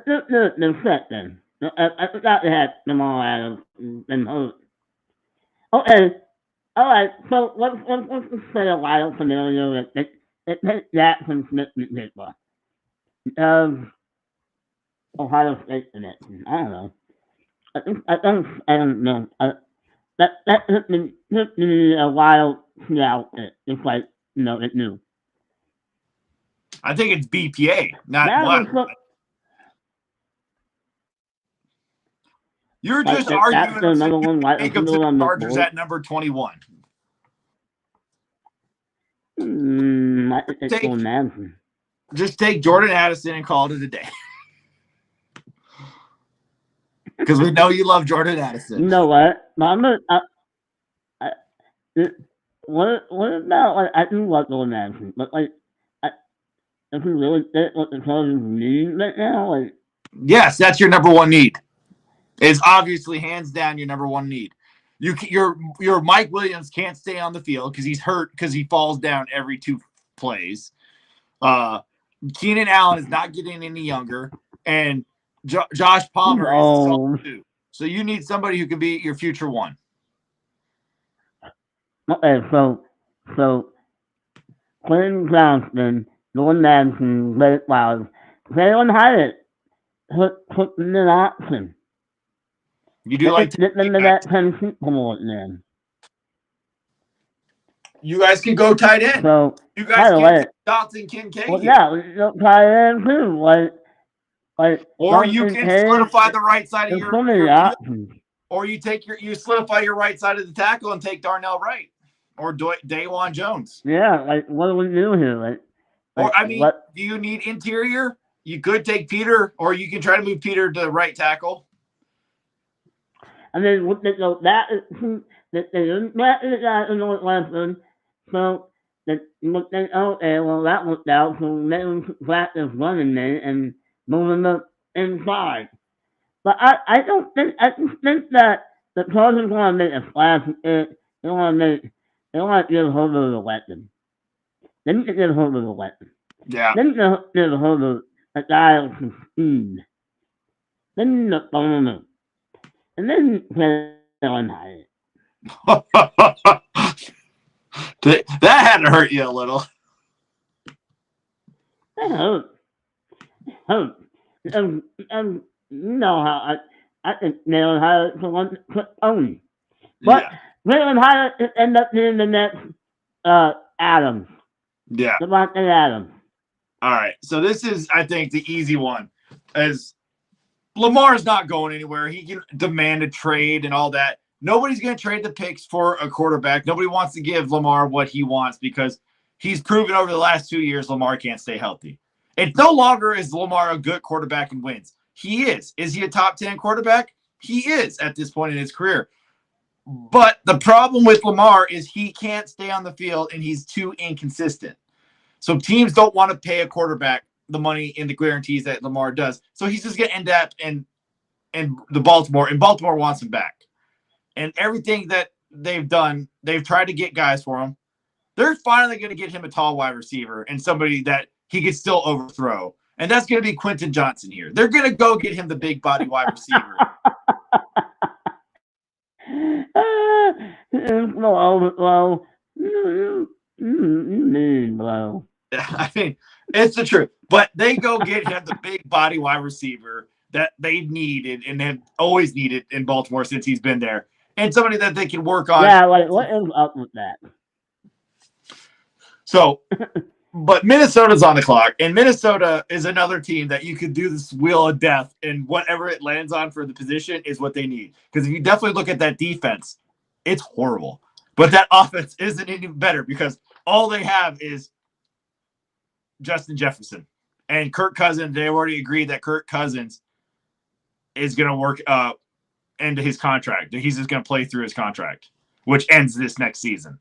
They're set then. I forgot they had Jamal Adams and hurt. Okay, all right. So let's just say a wild scenario that it takes Jackson Smith to people. Ohio State connection. I don't know. I don't know. That took me a while to out it. It's like it knew. I think it's BPA, not Now black. it's look You're like just that's arguing the so number you one can wide take them to receiver the on the Chargers board. at number 21. I think it's Jordan Madison. Just take Jordan Addison and call it a day. Because we know you love Jordan Addison. You know what? What about like I do love Jordan Madison, but like if he really fit what the Chargers need right now, like Yes, that's your number one need. It's obviously hands down your number one need. Your Mike Williams can't stay on the field because he's hurt because he falls down every 2 plays. Keenan Allen is not getting any younger, and Josh Palmer is old too. So you need somebody who can be your future one. okay, so Quentin Johnston, Jordan Madison, Blake Flowers, Jalen Hyatt took an option. You do like get them to that 10 Super Bowl then. You guys can go tight end. So you guys can take Dalton Kincaid. Well, yeah, look tight end too. Or you can solidify the right side of your or you solidify your right side of the tackle and take Darnell Wright or Dawan Jones. Yeah, like what do we do here? Do you need interior? You could take Peter, or you can try to move Peter to right tackle. And then that is guy in Northwestern. So that okay, well that worked out. So let him practice running there and move him up inside. But I just think that the Chargers want to make a splash. They want to give Herbert a weapon. They need to give Herbert a weapon. Yeah. They need to give Herbert a guy with some speed. They need to phone him. And then Jalen Hyatt. That had to hurt you a little. That hurt. You know how I think Jalen Hyatt for one to own. But Jalen Hyatt end up being the next Adams. Yeah. Devontae Adams. All right. So this is, I think, the easy one. As Lamar's not going anywhere. He can demand a trade and all that. Nobody's going to trade the picks for a quarterback. Nobody wants to give Lamar what he wants because he's proven over the last 2 years Lamar can't stay healthy. It's no longer is Lamar a good quarterback and wins. He is. Is he a top 10 quarterback? He is at this point in his career. But the problem with Lamar is he can't stay on the field and he's too inconsistent. So teams don't want to pay a quarterback the money and the guarantees that Lamar does. So he's just going to end up in Baltimore, and Baltimore wants him back. And everything that they've done, they've tried to get guys for him. They're finally going to get him a tall wide receiver and somebody that he could still overthrow. And that's going to be Quentin Johnson here. They're going to go get him the big body wide receiver. I mean, it's the truth. But they go get him the big body wide receiver that they've needed and have always needed in Baltimore since he's been there. And somebody that they can work on. Yeah, like what is up with that? So, but Minnesota's on the clock, and Minnesota is another team that you could do this wheel of death, and whatever it lands on for the position is what they need. Because if you definitely look at that defense, it's horrible. But that offense isn't any better because all they have is Justin Jefferson and Kirk Cousins. They already agreed that Kirk Cousins is going to work into his contract. He's just going to play through his contract, which ends this next season.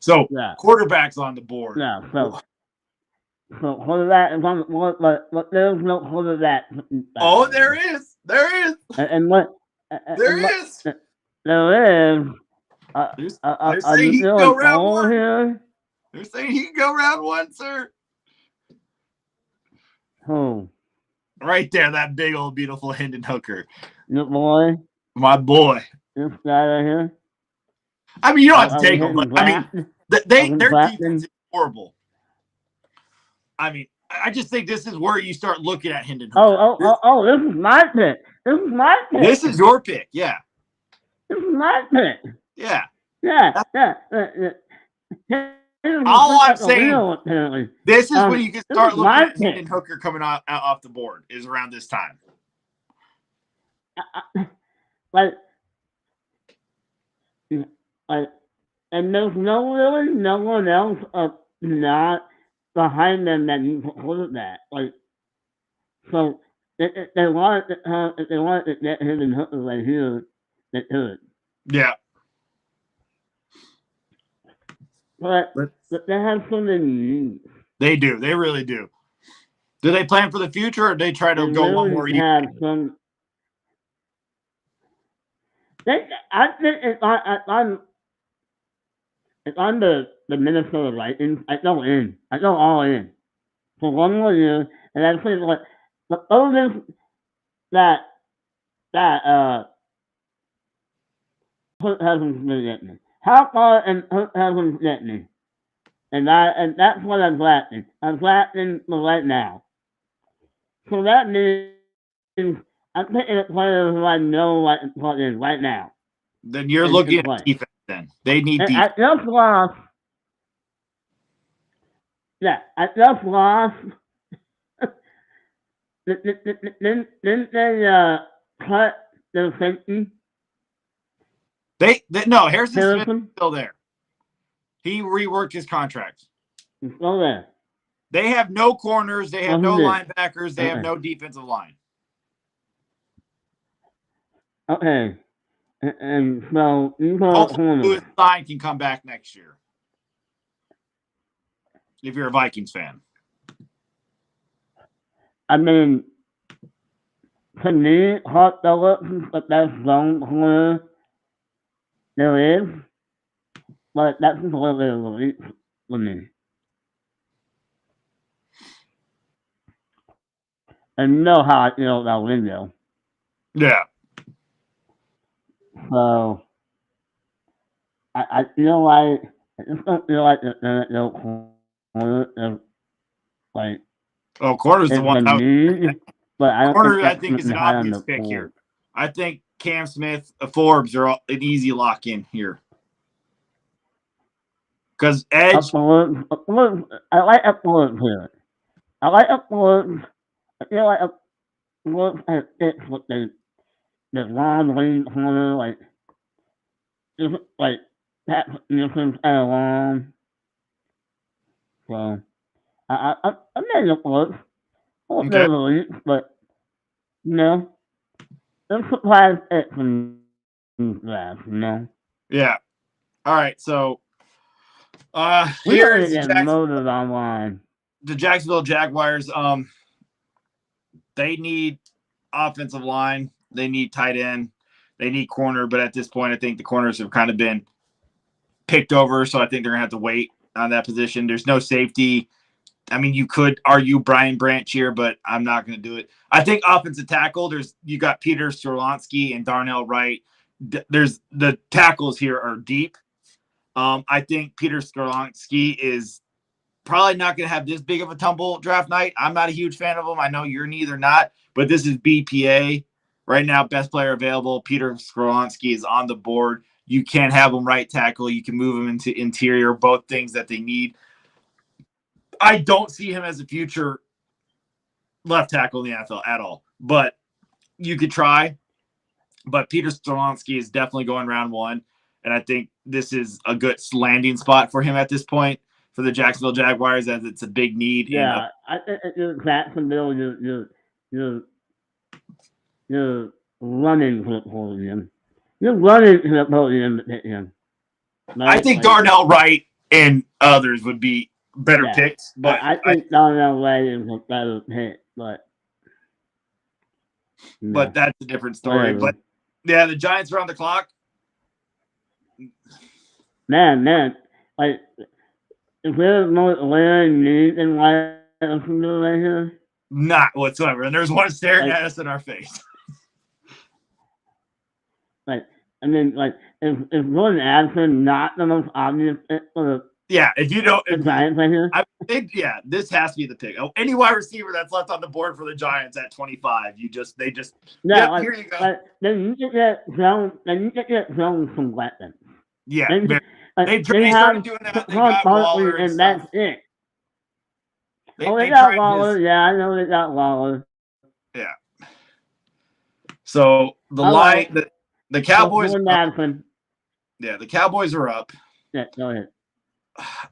So quarterback's on the board. Yeah. So quarterback is on the board, but there's no quarterback. Oh, there is. There is. And what? There is. There is. They're saying he can go round one. Here? They're saying he can go round one, sir. Who? Right there, that big old beautiful Hendon Hooker. Your boy? My boy. This guy right here? I mean, you don't have to take him, but I mean, their defense is horrible. I mean, I just think this is where you start looking at Hendon Hooker. This is my pick. This is your pick, yeah. This is my pick. Yeah. Yeah. All I'm saying, this is when you can start looking at Hendon Hooker coming off the board, is around this time. And there's no one else not behind them that you can put that. So if they want to get Hendon Hooker right here, they could. Yeah. But they have so many needs. They do. They really do. Do they plan for the future, or do they try to go one more year? I think if I'm the Minnesota Vikings, I go in. I go all in for one more year, and I think the oldest that Hurt hasn't been getting me. How far and Hurt hasn't get me, and that's what I'm drafting. I'm drafting for right now. So that means I'm picking a player who I know what is right now. Then you're looking at defense. Then they need defense. I just lost. Yeah, I just lost. Didn't they cut their safety? No, Harrison Smith is still there. He reworked his contract. He's still there. They have no corners. They have no linebackers. They have no defensive line. Okay. And so you got corners. Lewis Stein can come back next year. If you're a Vikings fan. I mean, to me, Hart Phillips is the best zone corner there is. But that's just a little bit of a reach for me. And you know how I feel about Ringo. Yeah. So I feel like I just don't feel like the corner like corner's the one. But I don't corner, I think, is an obvious pick here. I think Cam Smith, Forbes are an easy lock in here. Because edge. I like Forbes here. I like Forbes. I feel like Forbes has fits with the long range corner, like just like Pat Nielsen's kind of long. So I made it work. Okay. But you know, I'm surprised it from that, you know. Yeah. All right, so here's the Jacksonville Jaguars. They need offensive line. They need tight end. They need corner. But at this point, I think the corners have kind of been picked over. So I think they're going to have to wait on that position. There's no safety. I mean, you could argue Brian Branch here, but I'm not going to do it. I think offensive tackle, you got Peter Skorlonsky and Darnell Wright. There's the tackles here are deep. I think Peter Skorlonsky is probably not going to have this big of a tumble draft night. I'm not a huge fan of him. I know you're neither not, but this is BPA right now. Best player available. Peter Skorlonsky is on the board. You can't have him right tackle. You can move him into interior, both things that they need. I don't see him as a future left tackle in the NFL at all, but you could try. But Peter Skorlonsky is definitely going round one, and I think this is a good landing spot for him at this point for the Jacksonville Jaguars, as it's a big need. Yeah, I think Jacksonville, you're running for him. You're running to the podium to pick him. I think Darnell Wright and others would be better picks, but I think Darnell Wright is a better pick, but that's a different story. But yeah, the Giants are on the clock. Man, like is there more glaring need than wide receiver right here? Not whatsoever. And there's one staring at us in our face. Like, I mean, like, is Jordan Addison not the most obvious fit for the if you don't, Giants right here? This has to be the pick. Any wide receiver that's left on the board for the Giants at 25, here you go. Like, then you get Jones some weapons. Yeah, they started doing that. They got Waller and that's it. They got Waller. Yeah, I know they got Waller. Yeah. So the Cowboys. The Cowboys are up. Yeah, go ahead.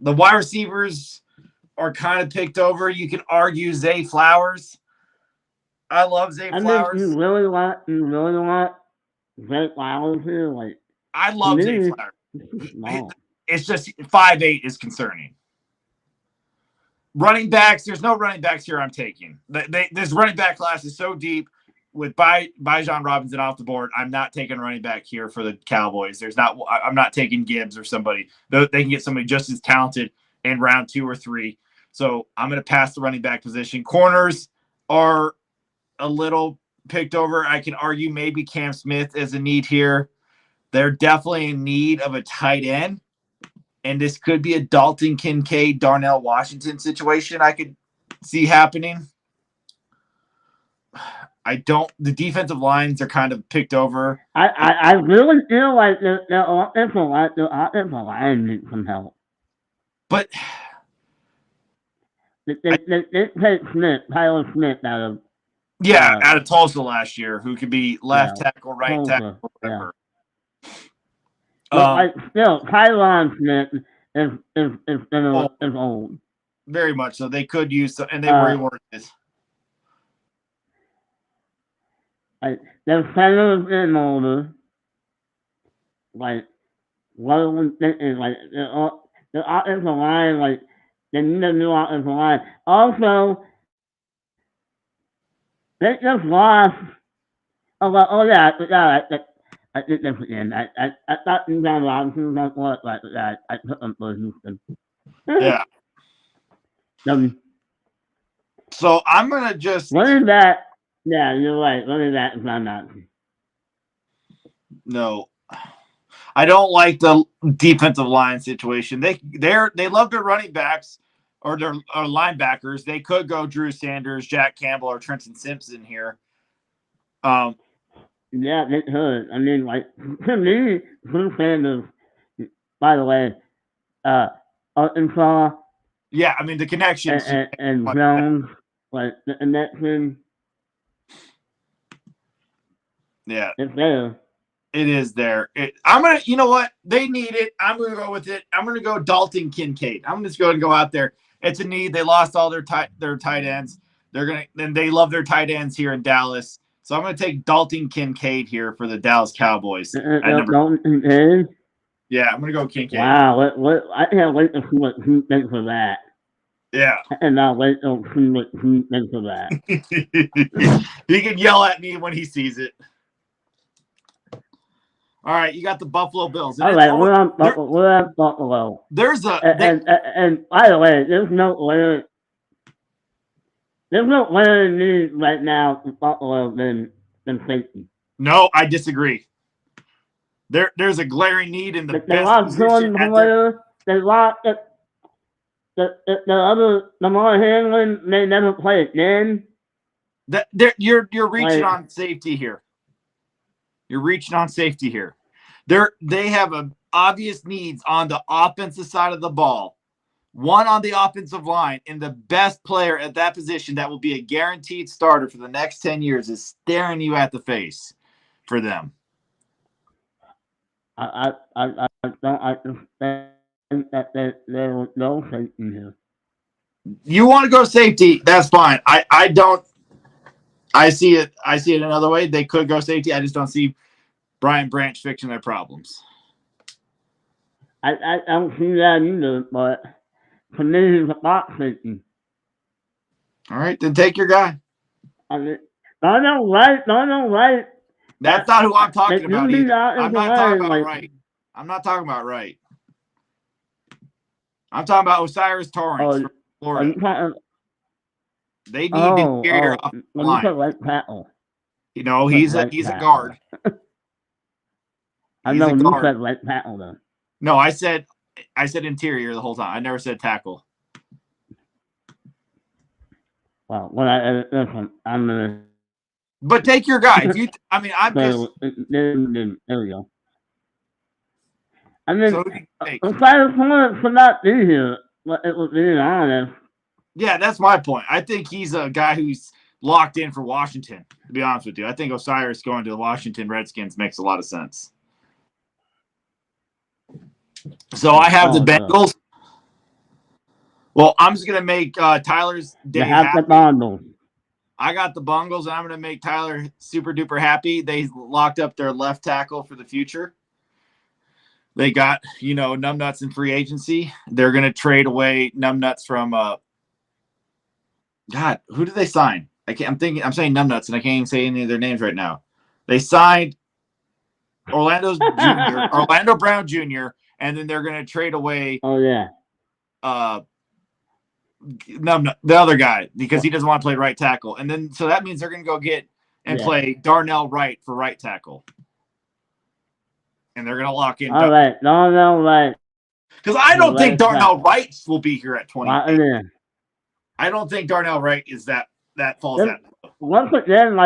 The wide receivers are kind of picked over. You can argue Zay Flowers. I love Zay Flowers. You really want Zay Flowers here? Like, I love Zay Flowers. It's just 5'8" is concerning. Running backs, there's no running backs here I'm taking. This running back class is so deep with Bijan Robinson off the board. I'm not taking a running back here for the Cowboys. I'm not taking Gibbs or somebody. They can get somebody just as talented in round 2 or 3. So I'm going to pass the running back position. Corners are a little picked over. I can argue maybe Cam Smith is a need here. They're definitely in need of a tight end. And this could be a Dalton Kincaid, Darnell Washington situation I could see happening. The defensive lines are kind of picked over. I really feel like the offensive line needs some help. But they take Tyler Smith out of Tulsa last year, who could be left tackle, right tackle, whatever. But still, Tyron Smith is old. Very much so. They could use some, and they were rewarded. Their centers and older. Like, what I'm thinking, like, the offensive line, like, they need a new offensive line. Also, they just lost. I did this again. I thought Bijan Robinson was what, but I took him for Houston. Yeah. So I'm gonna just. Running back. Yeah, you're right. Running back is not an option. No, I don't like the defensive line situation. They love their running backs or their linebackers. They could go Drew Sanders, Jack Campbell, or Trenton Simpson here. Yeah, they could. I mean, like, to me, Drew Sanders, by the way, Arkansas. Yeah, I mean, the connections. And Jones, like, the connection. Yeah. It's there. It is there. You know what? They need it. I'm going to go with it. I'm going to go Dalton Kincaid. I'm just going to go out there. It's a need. They lost all their tight ends. They love their tight ends here in Dallas. So I'm going to take Dalton Kincaid here for the Dallas Cowboys. Dalton Kincaid? Yeah, I'm going to go Kincaid. Wow. I can't wait to see what he thinks of that. Yeah. And I'll wait to see what he thinks of that. He can yell at me when he sees it. All right, you got the Buffalo Bills. All right, we're on Buffalo. And by the way, there's no need right now in Buffalo than safety. No, I disagree. There's a glaring need in the they lost Jordan Poyer. They lost the other Lamar Hamlin. They never play again. You're reaching on safety here. You're reaching on safety here. They have obvious needs on the offensive side of the ball. One on the offensive line, and the best player at that position that will be a guaranteed starter for the next 10 years is staring you at the face for them. I don't understand that there was no safety here. You want to go safety? That's fine. I don't. I see it another way. They could go safety. I just don't see Brian Branch fixing their problems. I don't see that either, but to me, he's a box safety. All right, then take your guy. I mean, Darnell Wright. That's not who I'm talking That about usually either. not I'm is not the talking line, about like- Wright. I'm not talking about Wright. I'm talking about Osiris Torrance from Are Florida. you talking? They need interior off the When you line. said right tackle. You know, he's a guard. I He's know a you guard. said right tackle though. No, I said interior the whole time. I never said tackle. Well, when I edit this one, I'm gonna. But take your guy. If you, I mean, I'm just. So, there we go. I mean, So who do you take? Osiris Torrance could not be here. But it was being honest. Yeah, that's my point. I think he's a guy who's locked in for Washington, to be honest with you. I think Osiris going to the Washington Redskins makes a lot of sense. So I have the Bengals. Well, I'm just going to make Tyler's day happy. I got the Bungles, and I'm going to make Tyler super duper happy. They locked up their left tackle for the future. They got, numbnuts in free agency. They're going to trade away numbnuts from God, who did they sign? I'm saying numbnuts, and I can't even say any of their names right now. They signed Orlando Brown Jr., and then they're going to trade away Numbnut, the other guy, because he doesn't want to play right tackle. And then so that means they're going to go get and play Darnell Wright for right tackle. And they're going to lock in Darnell Wright. Because I don't think Darnell Wright will be here at 20. I don't think Darnell Wright is that falls that low. Once again,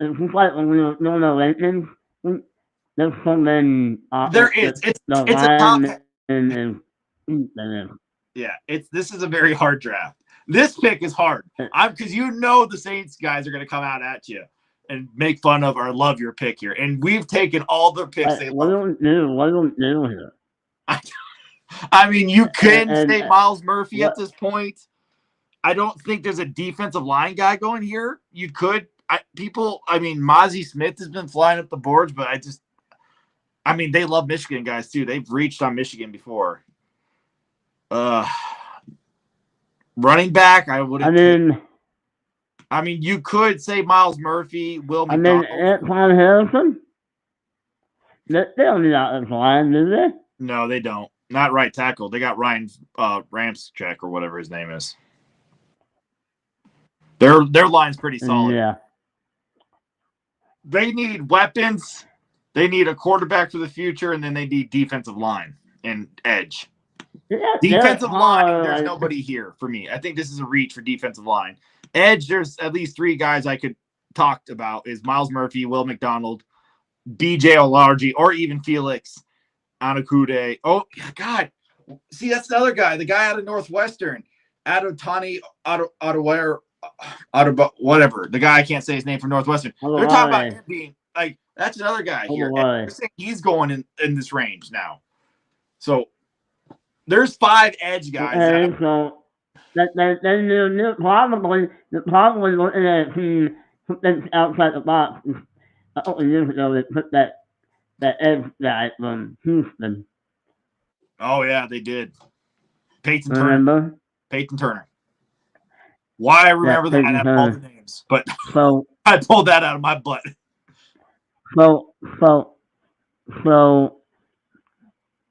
it's just like when we were doing the rankings, there's so many. There is. It's a top. This is a very hard draft. This pick is hard. Because the Saints guys are going to come out at you and make fun of or love your pick here. And we've taken all the picks they love. What do we do here? I mean, you can say Miles Murphy at this point. I don't think there's a defensive line guy going here. You could. Mozzie Smith has been flying up the boards, but they love Michigan guys too. They've reached on Michigan before. Running back, I would have. You could say Miles Murphy, Will McDonald. Antoine Harrison. They don't need that line, do they? No, they don't. Not right tackle. They got Ryan Ramczyk or whatever his name is. Their line's pretty solid. Yeah. They need weapons. They need a quarterback for the future, and then they need defensive line and edge. Defensive line, there's nobody here for me. I think this is a reach for defensive line. Edge, there's at least three guys I could talk about is Miles Murphy, Will McDonald, BJ Olarji, or even Felix Anakude. Oh, God. See, that's the other guy, the guy out of Northwestern, Adotani whatever. The guy I can't say his name from Northwestern. They're talking about him being like, that's another guy here. They're saying he's going in this range now. So there's 5 edge guys. Probably looking at something outside the box. A couple years ago, they put that edge guy from Houston. Oh, yeah, they did. Peyton Turner. Why I remember that, I have all the names, but I pulled that out of my butt. So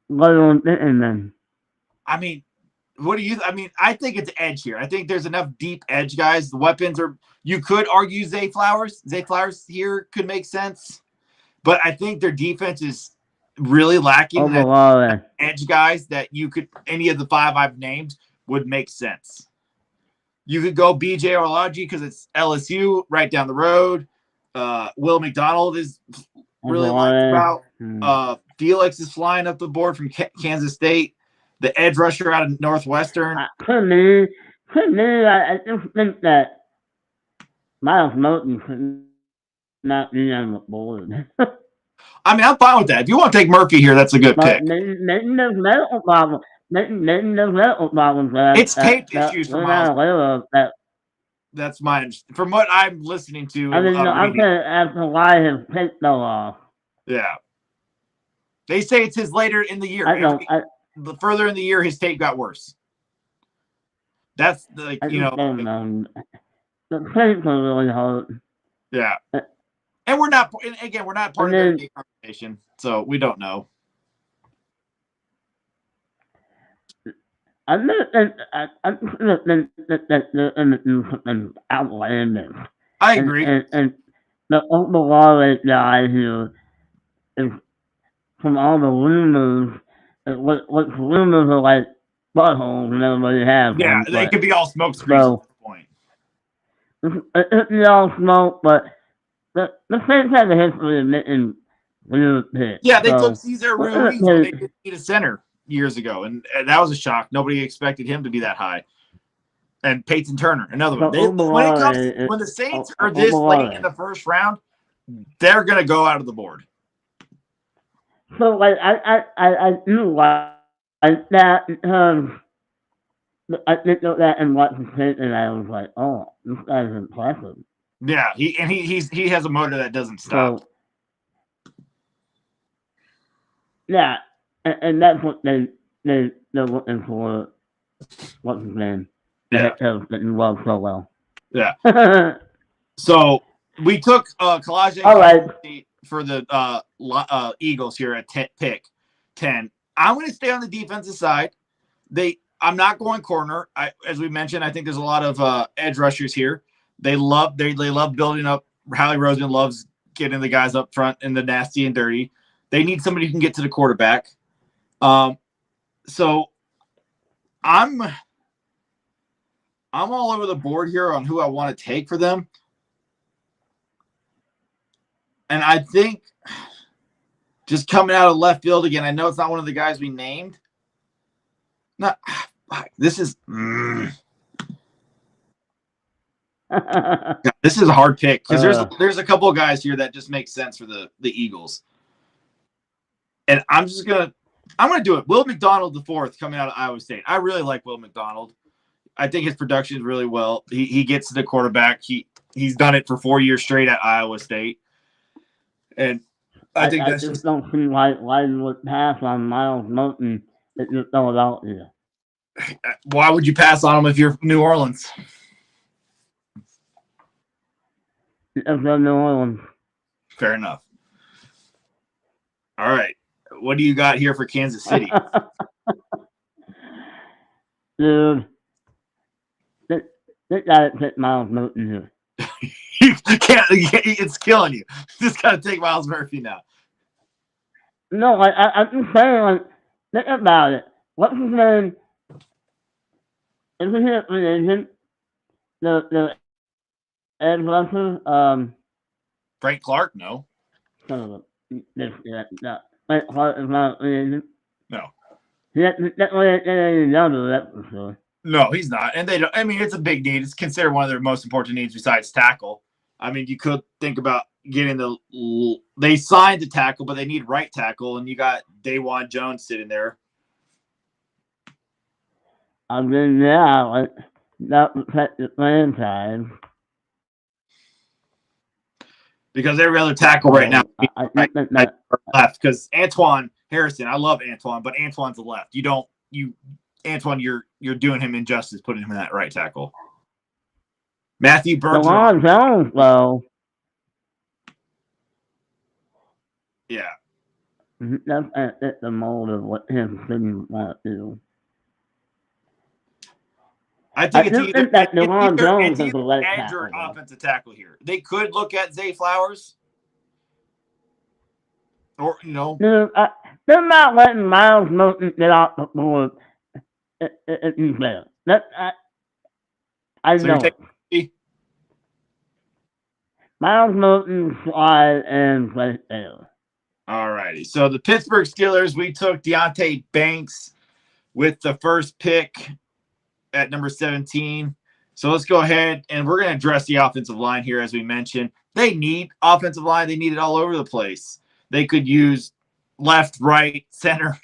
what are you thinking then? I think it's edge here. I think there's enough deep edge guys. The weapons are, you could argue Zay Flowers. Zay Flowers here could make sense, but I think their defense is really lacking. Edge guys that you could, any of the 5 I've named would make sense. You could go BJ Olarji because it's LSU right down the road. Will McDonald is really liked about. Felix is flying up the board from Kansas State. The edge rusher out of Northwestern. To me, I just think that Miles Moten should not be on the board. I'm fine with that. If you want to take Murphy here, that's a good pick. Maybe there's medical problems. It's tape issues for Miles. That's from what I'm listening to. I mean, no, I'm saying after why his pick fell off. Yeah. They say it's his later in the year. The further in the year, his tape got worse. That's like, I just don't know. The pick was really hard. Yeah. And we're not part of the conversation, so we don't know. I outlandish. I agree. And the overall guy here is from all the rumors. What rumors are like buttholes and everybody has. Yeah, they could be all smoke screens at this point. It could be all smoke, but the Saints have a history of making weird picks. Yeah, they took Cesar Ruiz when they didn't need a center years ago, and that was a shock. Nobody expected him to be that high. And Peyton Turner, another one. When the Saints are this late in the first round, they're going to go out of the board. So, like, I do like that because I looked at that and watched the tape, and I was like, oh, this guy's impressive. Yeah, he has a motor that doesn't stop. So, yeah, and that's what they're looking for. What's his name? Yeah, that you love so well. Yeah. So we took Kalaje for the Eagles here at pick 10. I'm going to stay on the defensive side. I'm not going corner. As we mentioned, I think there's a lot of edge rushers here. They love building up. Howie Roseman loves getting the guys up front in the nasty and dirty. They need somebody who can get to the quarterback. So I'm all over the board here on who I want to take for them. And I think just coming out of left field again, I know it's not one of the guys we named. This is this is a hard pick because there's a couple of guys here that just make sense for the Eagles. And I'm gonna do it. Will McDonald IV coming out of Iowa State. I really like Will McDonald. I think his production is really well. He gets to the quarterback. He's done it for 4 years straight at Iowa State. And I think that's just don't see why you would pass on Miles Moulton at Philadelphia. Why would you pass on him if you're New Orleans? If they're New Orleans. Fair enough. All right. What do you got here for Kansas City? Dude. This guy picked Miles Moulton here. You can't. It's killing you. Just gotta take Miles Murphy now. No, I'm just saying. Like, think about it. What's his name? Isn't he a free agent? The edge rusher. Frank Clark? No. No. Frank Clark is not a free agent. No. That's for sure. No, he's not. And they don't. I mean, it's a big need. It's considered one of their most important needs besides tackle. I mean, you could think about getting they signed the tackle, but they need right tackle, and you got Dawan Jones sitting there. I mean, yeah, like, that protect the franchise. Because every other tackle right now left. Because Antoine Harrison, I love Antoine, but Antoine's the left. Antoine, you're doing him injustice putting him in that right tackle. Matthew Burns. DeJuan Jones, though. Yeah. That's the mold of what him City want to do. I think it's either edge or offensive tackle here. They could look at Zay Flowers. Or, no. They're not letting Miles Moulton get off the board. He's there. I know. Miles Moulton, slide, and right there. All righty. So the Pittsburgh Steelers, we took Deonte Banks with the first pick at number 17. So let's go ahead, and we're going to address the offensive line here, as we mentioned. They need offensive line. They need it all over the place. They could use left, right, center.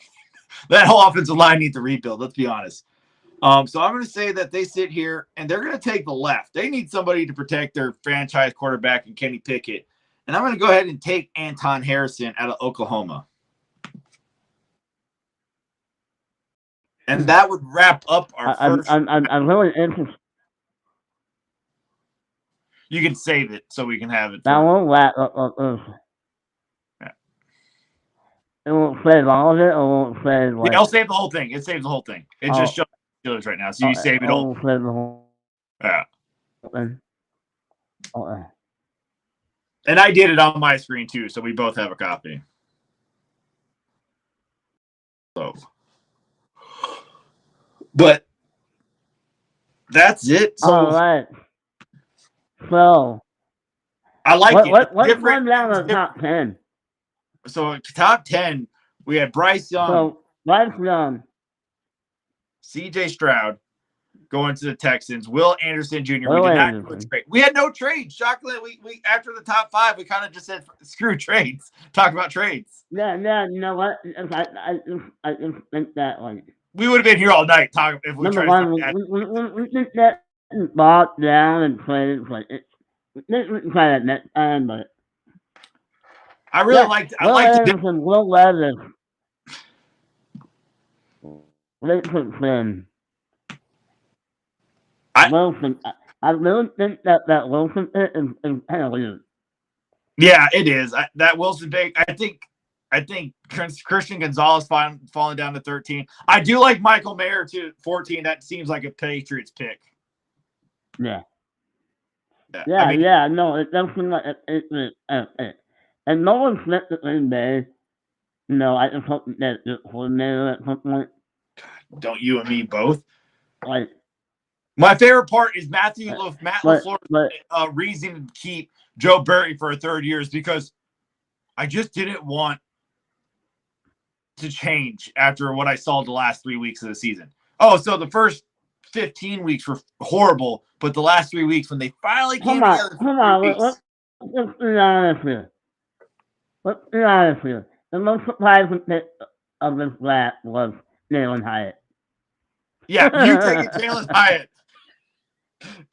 That whole offensive line needs to rebuild, let's be honest. So I'm going to say that they sit here and they're going to take the left. They need somebody to protect their franchise quarterback and Kenny Pickett. And I'm going to go ahead and take Anton Harrison out of Oklahoma. And that would wrap up our first. I'm really interested. You can save it so we can have it. That won't wrap up. It won't save all of it, or won't save like. Yeah, I'll save the whole thing. It saves the whole thing. It just shows the Steelers right now, so you save it all. Save the whole. Yeah. Thing. Okay. And I did it on my screen too, so we both have a copy. So, but that's it. So, all right. So, I like it. Let's run down the top 10. So, top 10, we had Bryce Young. So, Bryce Young. CJ Stroud going to the Texans. Will Anderson Jr. We did not do a trade. We had no trade. Shockingly, we after the top 5, we kind of just said screw trades. Talk about trades. Yeah. You know what? I just think that like we would have been here all night talking if we tried. We think that bogged down and played like it. We try that next time, but I really liked. I liked it. Will Levis. Wilson. Wilson. I really think that Wilson is kind of weird. Yeah, it is. That Wilson pick. I think Christian Gonzalez falling down to 13. I do like Michael Mayer to 14. That seems like a Patriots pick. Yeah. I mean, no, it does seem like it. And no one Smith at Green Bay. No, I just hope that it's coordinator at some point. Don't you and me both? Like, my favorite part is Matt LaFleur's reason to keep Joe Burry for a third year is because I just didn't want to change after what I saw the last 3 weeks of the season. Oh, so the first 15 weeks were horrible, but the last 3 weeks when they finally came together. Let's be honest here. The most surprising pick of this draft was Jalen Hyatt. Yeah, you taking Jalen Hyatt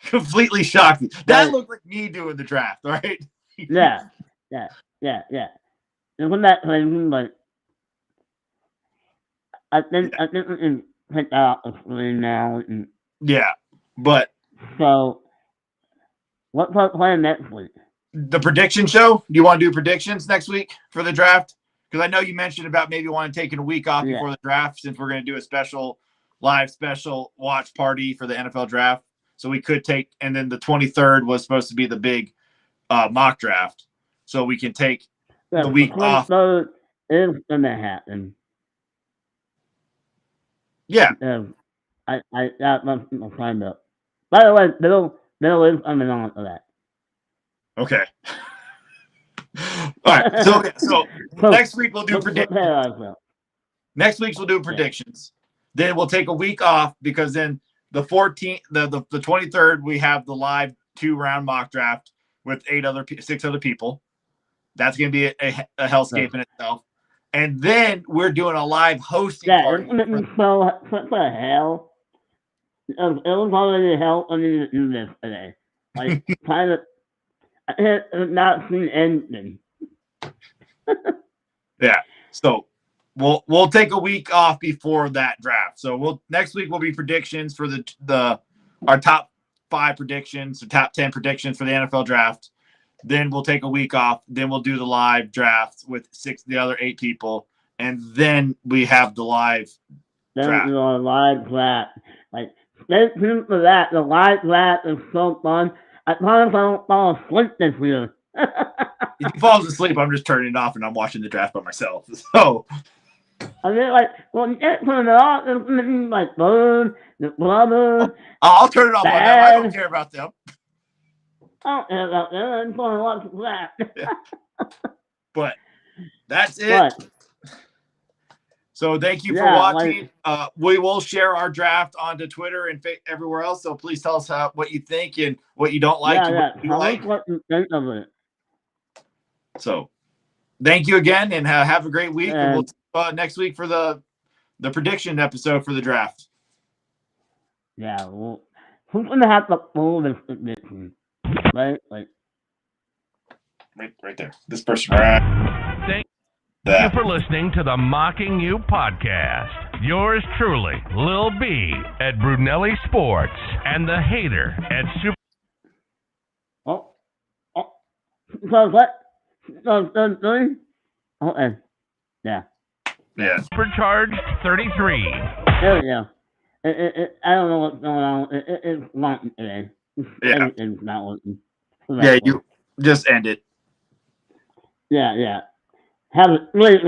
completely shocked me. That looked like me doing the draft, right? Yeah. Isn't that crazy? But I think we can pick out the screen now. Yeah, but so what's our plan next week? The prediction show? Do you want to do predictions next week for the draft? Because I know you mentioned about maybe wanting to take a week off before the draft, since we're going to do a live special watch party for the NFL draft. So we could take, and then the 23rd was supposed to be the big mock draft. So we can take the week off. The 23rd is going to happen. Yeah. I must find out. By the way, Bill is coming on for that. Okay. All right. So next week we'll do predictions. Next week we'll do predictions. Then we'll take a week off because then the 14th, the 23rd, we have the live 2-round mock draft with 6 other people. That's going to be a hellscape in itself. And then we're doing a live hosting party. What the hell? It was already hell. I need to do this today. Like, kind of, I have not seen anything. Yeah. So we'll take a week off before that draft. So next week will be predictions for our top 5 predictions, or top 10 predictions for the NFL draft. Then we'll take a week off. Then we'll do the live draft with the other 8 people, and then we have the live draft. The live draft. Like, stay tuned for that. The live draft is so fun. I promise I don't fall asleep this year. If he falls asleep, I'm just turning it off and I'm watching the draft by myself. So I mean, like, well, you can't turn it off. It's like Bird, the brother. I'll turn it off. I don't care about them. I don't care about them. I'm going to watch that. Yeah. But that's it. So thank you for watching. We will share our draft onto Twitter and everywhere else. So please tell us what you think and what you don't like. What you think of it. So thank you again, and have a great week. And we'll see you next week for the prediction episode for the draft. Yeah, well, who's gonna have to pull this edition? Right? Like, Right there. This person right. Thank you That. for listening to the Mocking You podcast. Yours truly, Lil B at Brunelli Sports and the Hater at Super. oh, so what? So, oh, and, yeah. Yeah. Supercharged 33. There we go. I don't know what's going on. It's working today. Yeah. Everything's not working. Yeah, you just end it. Yeah. Have a great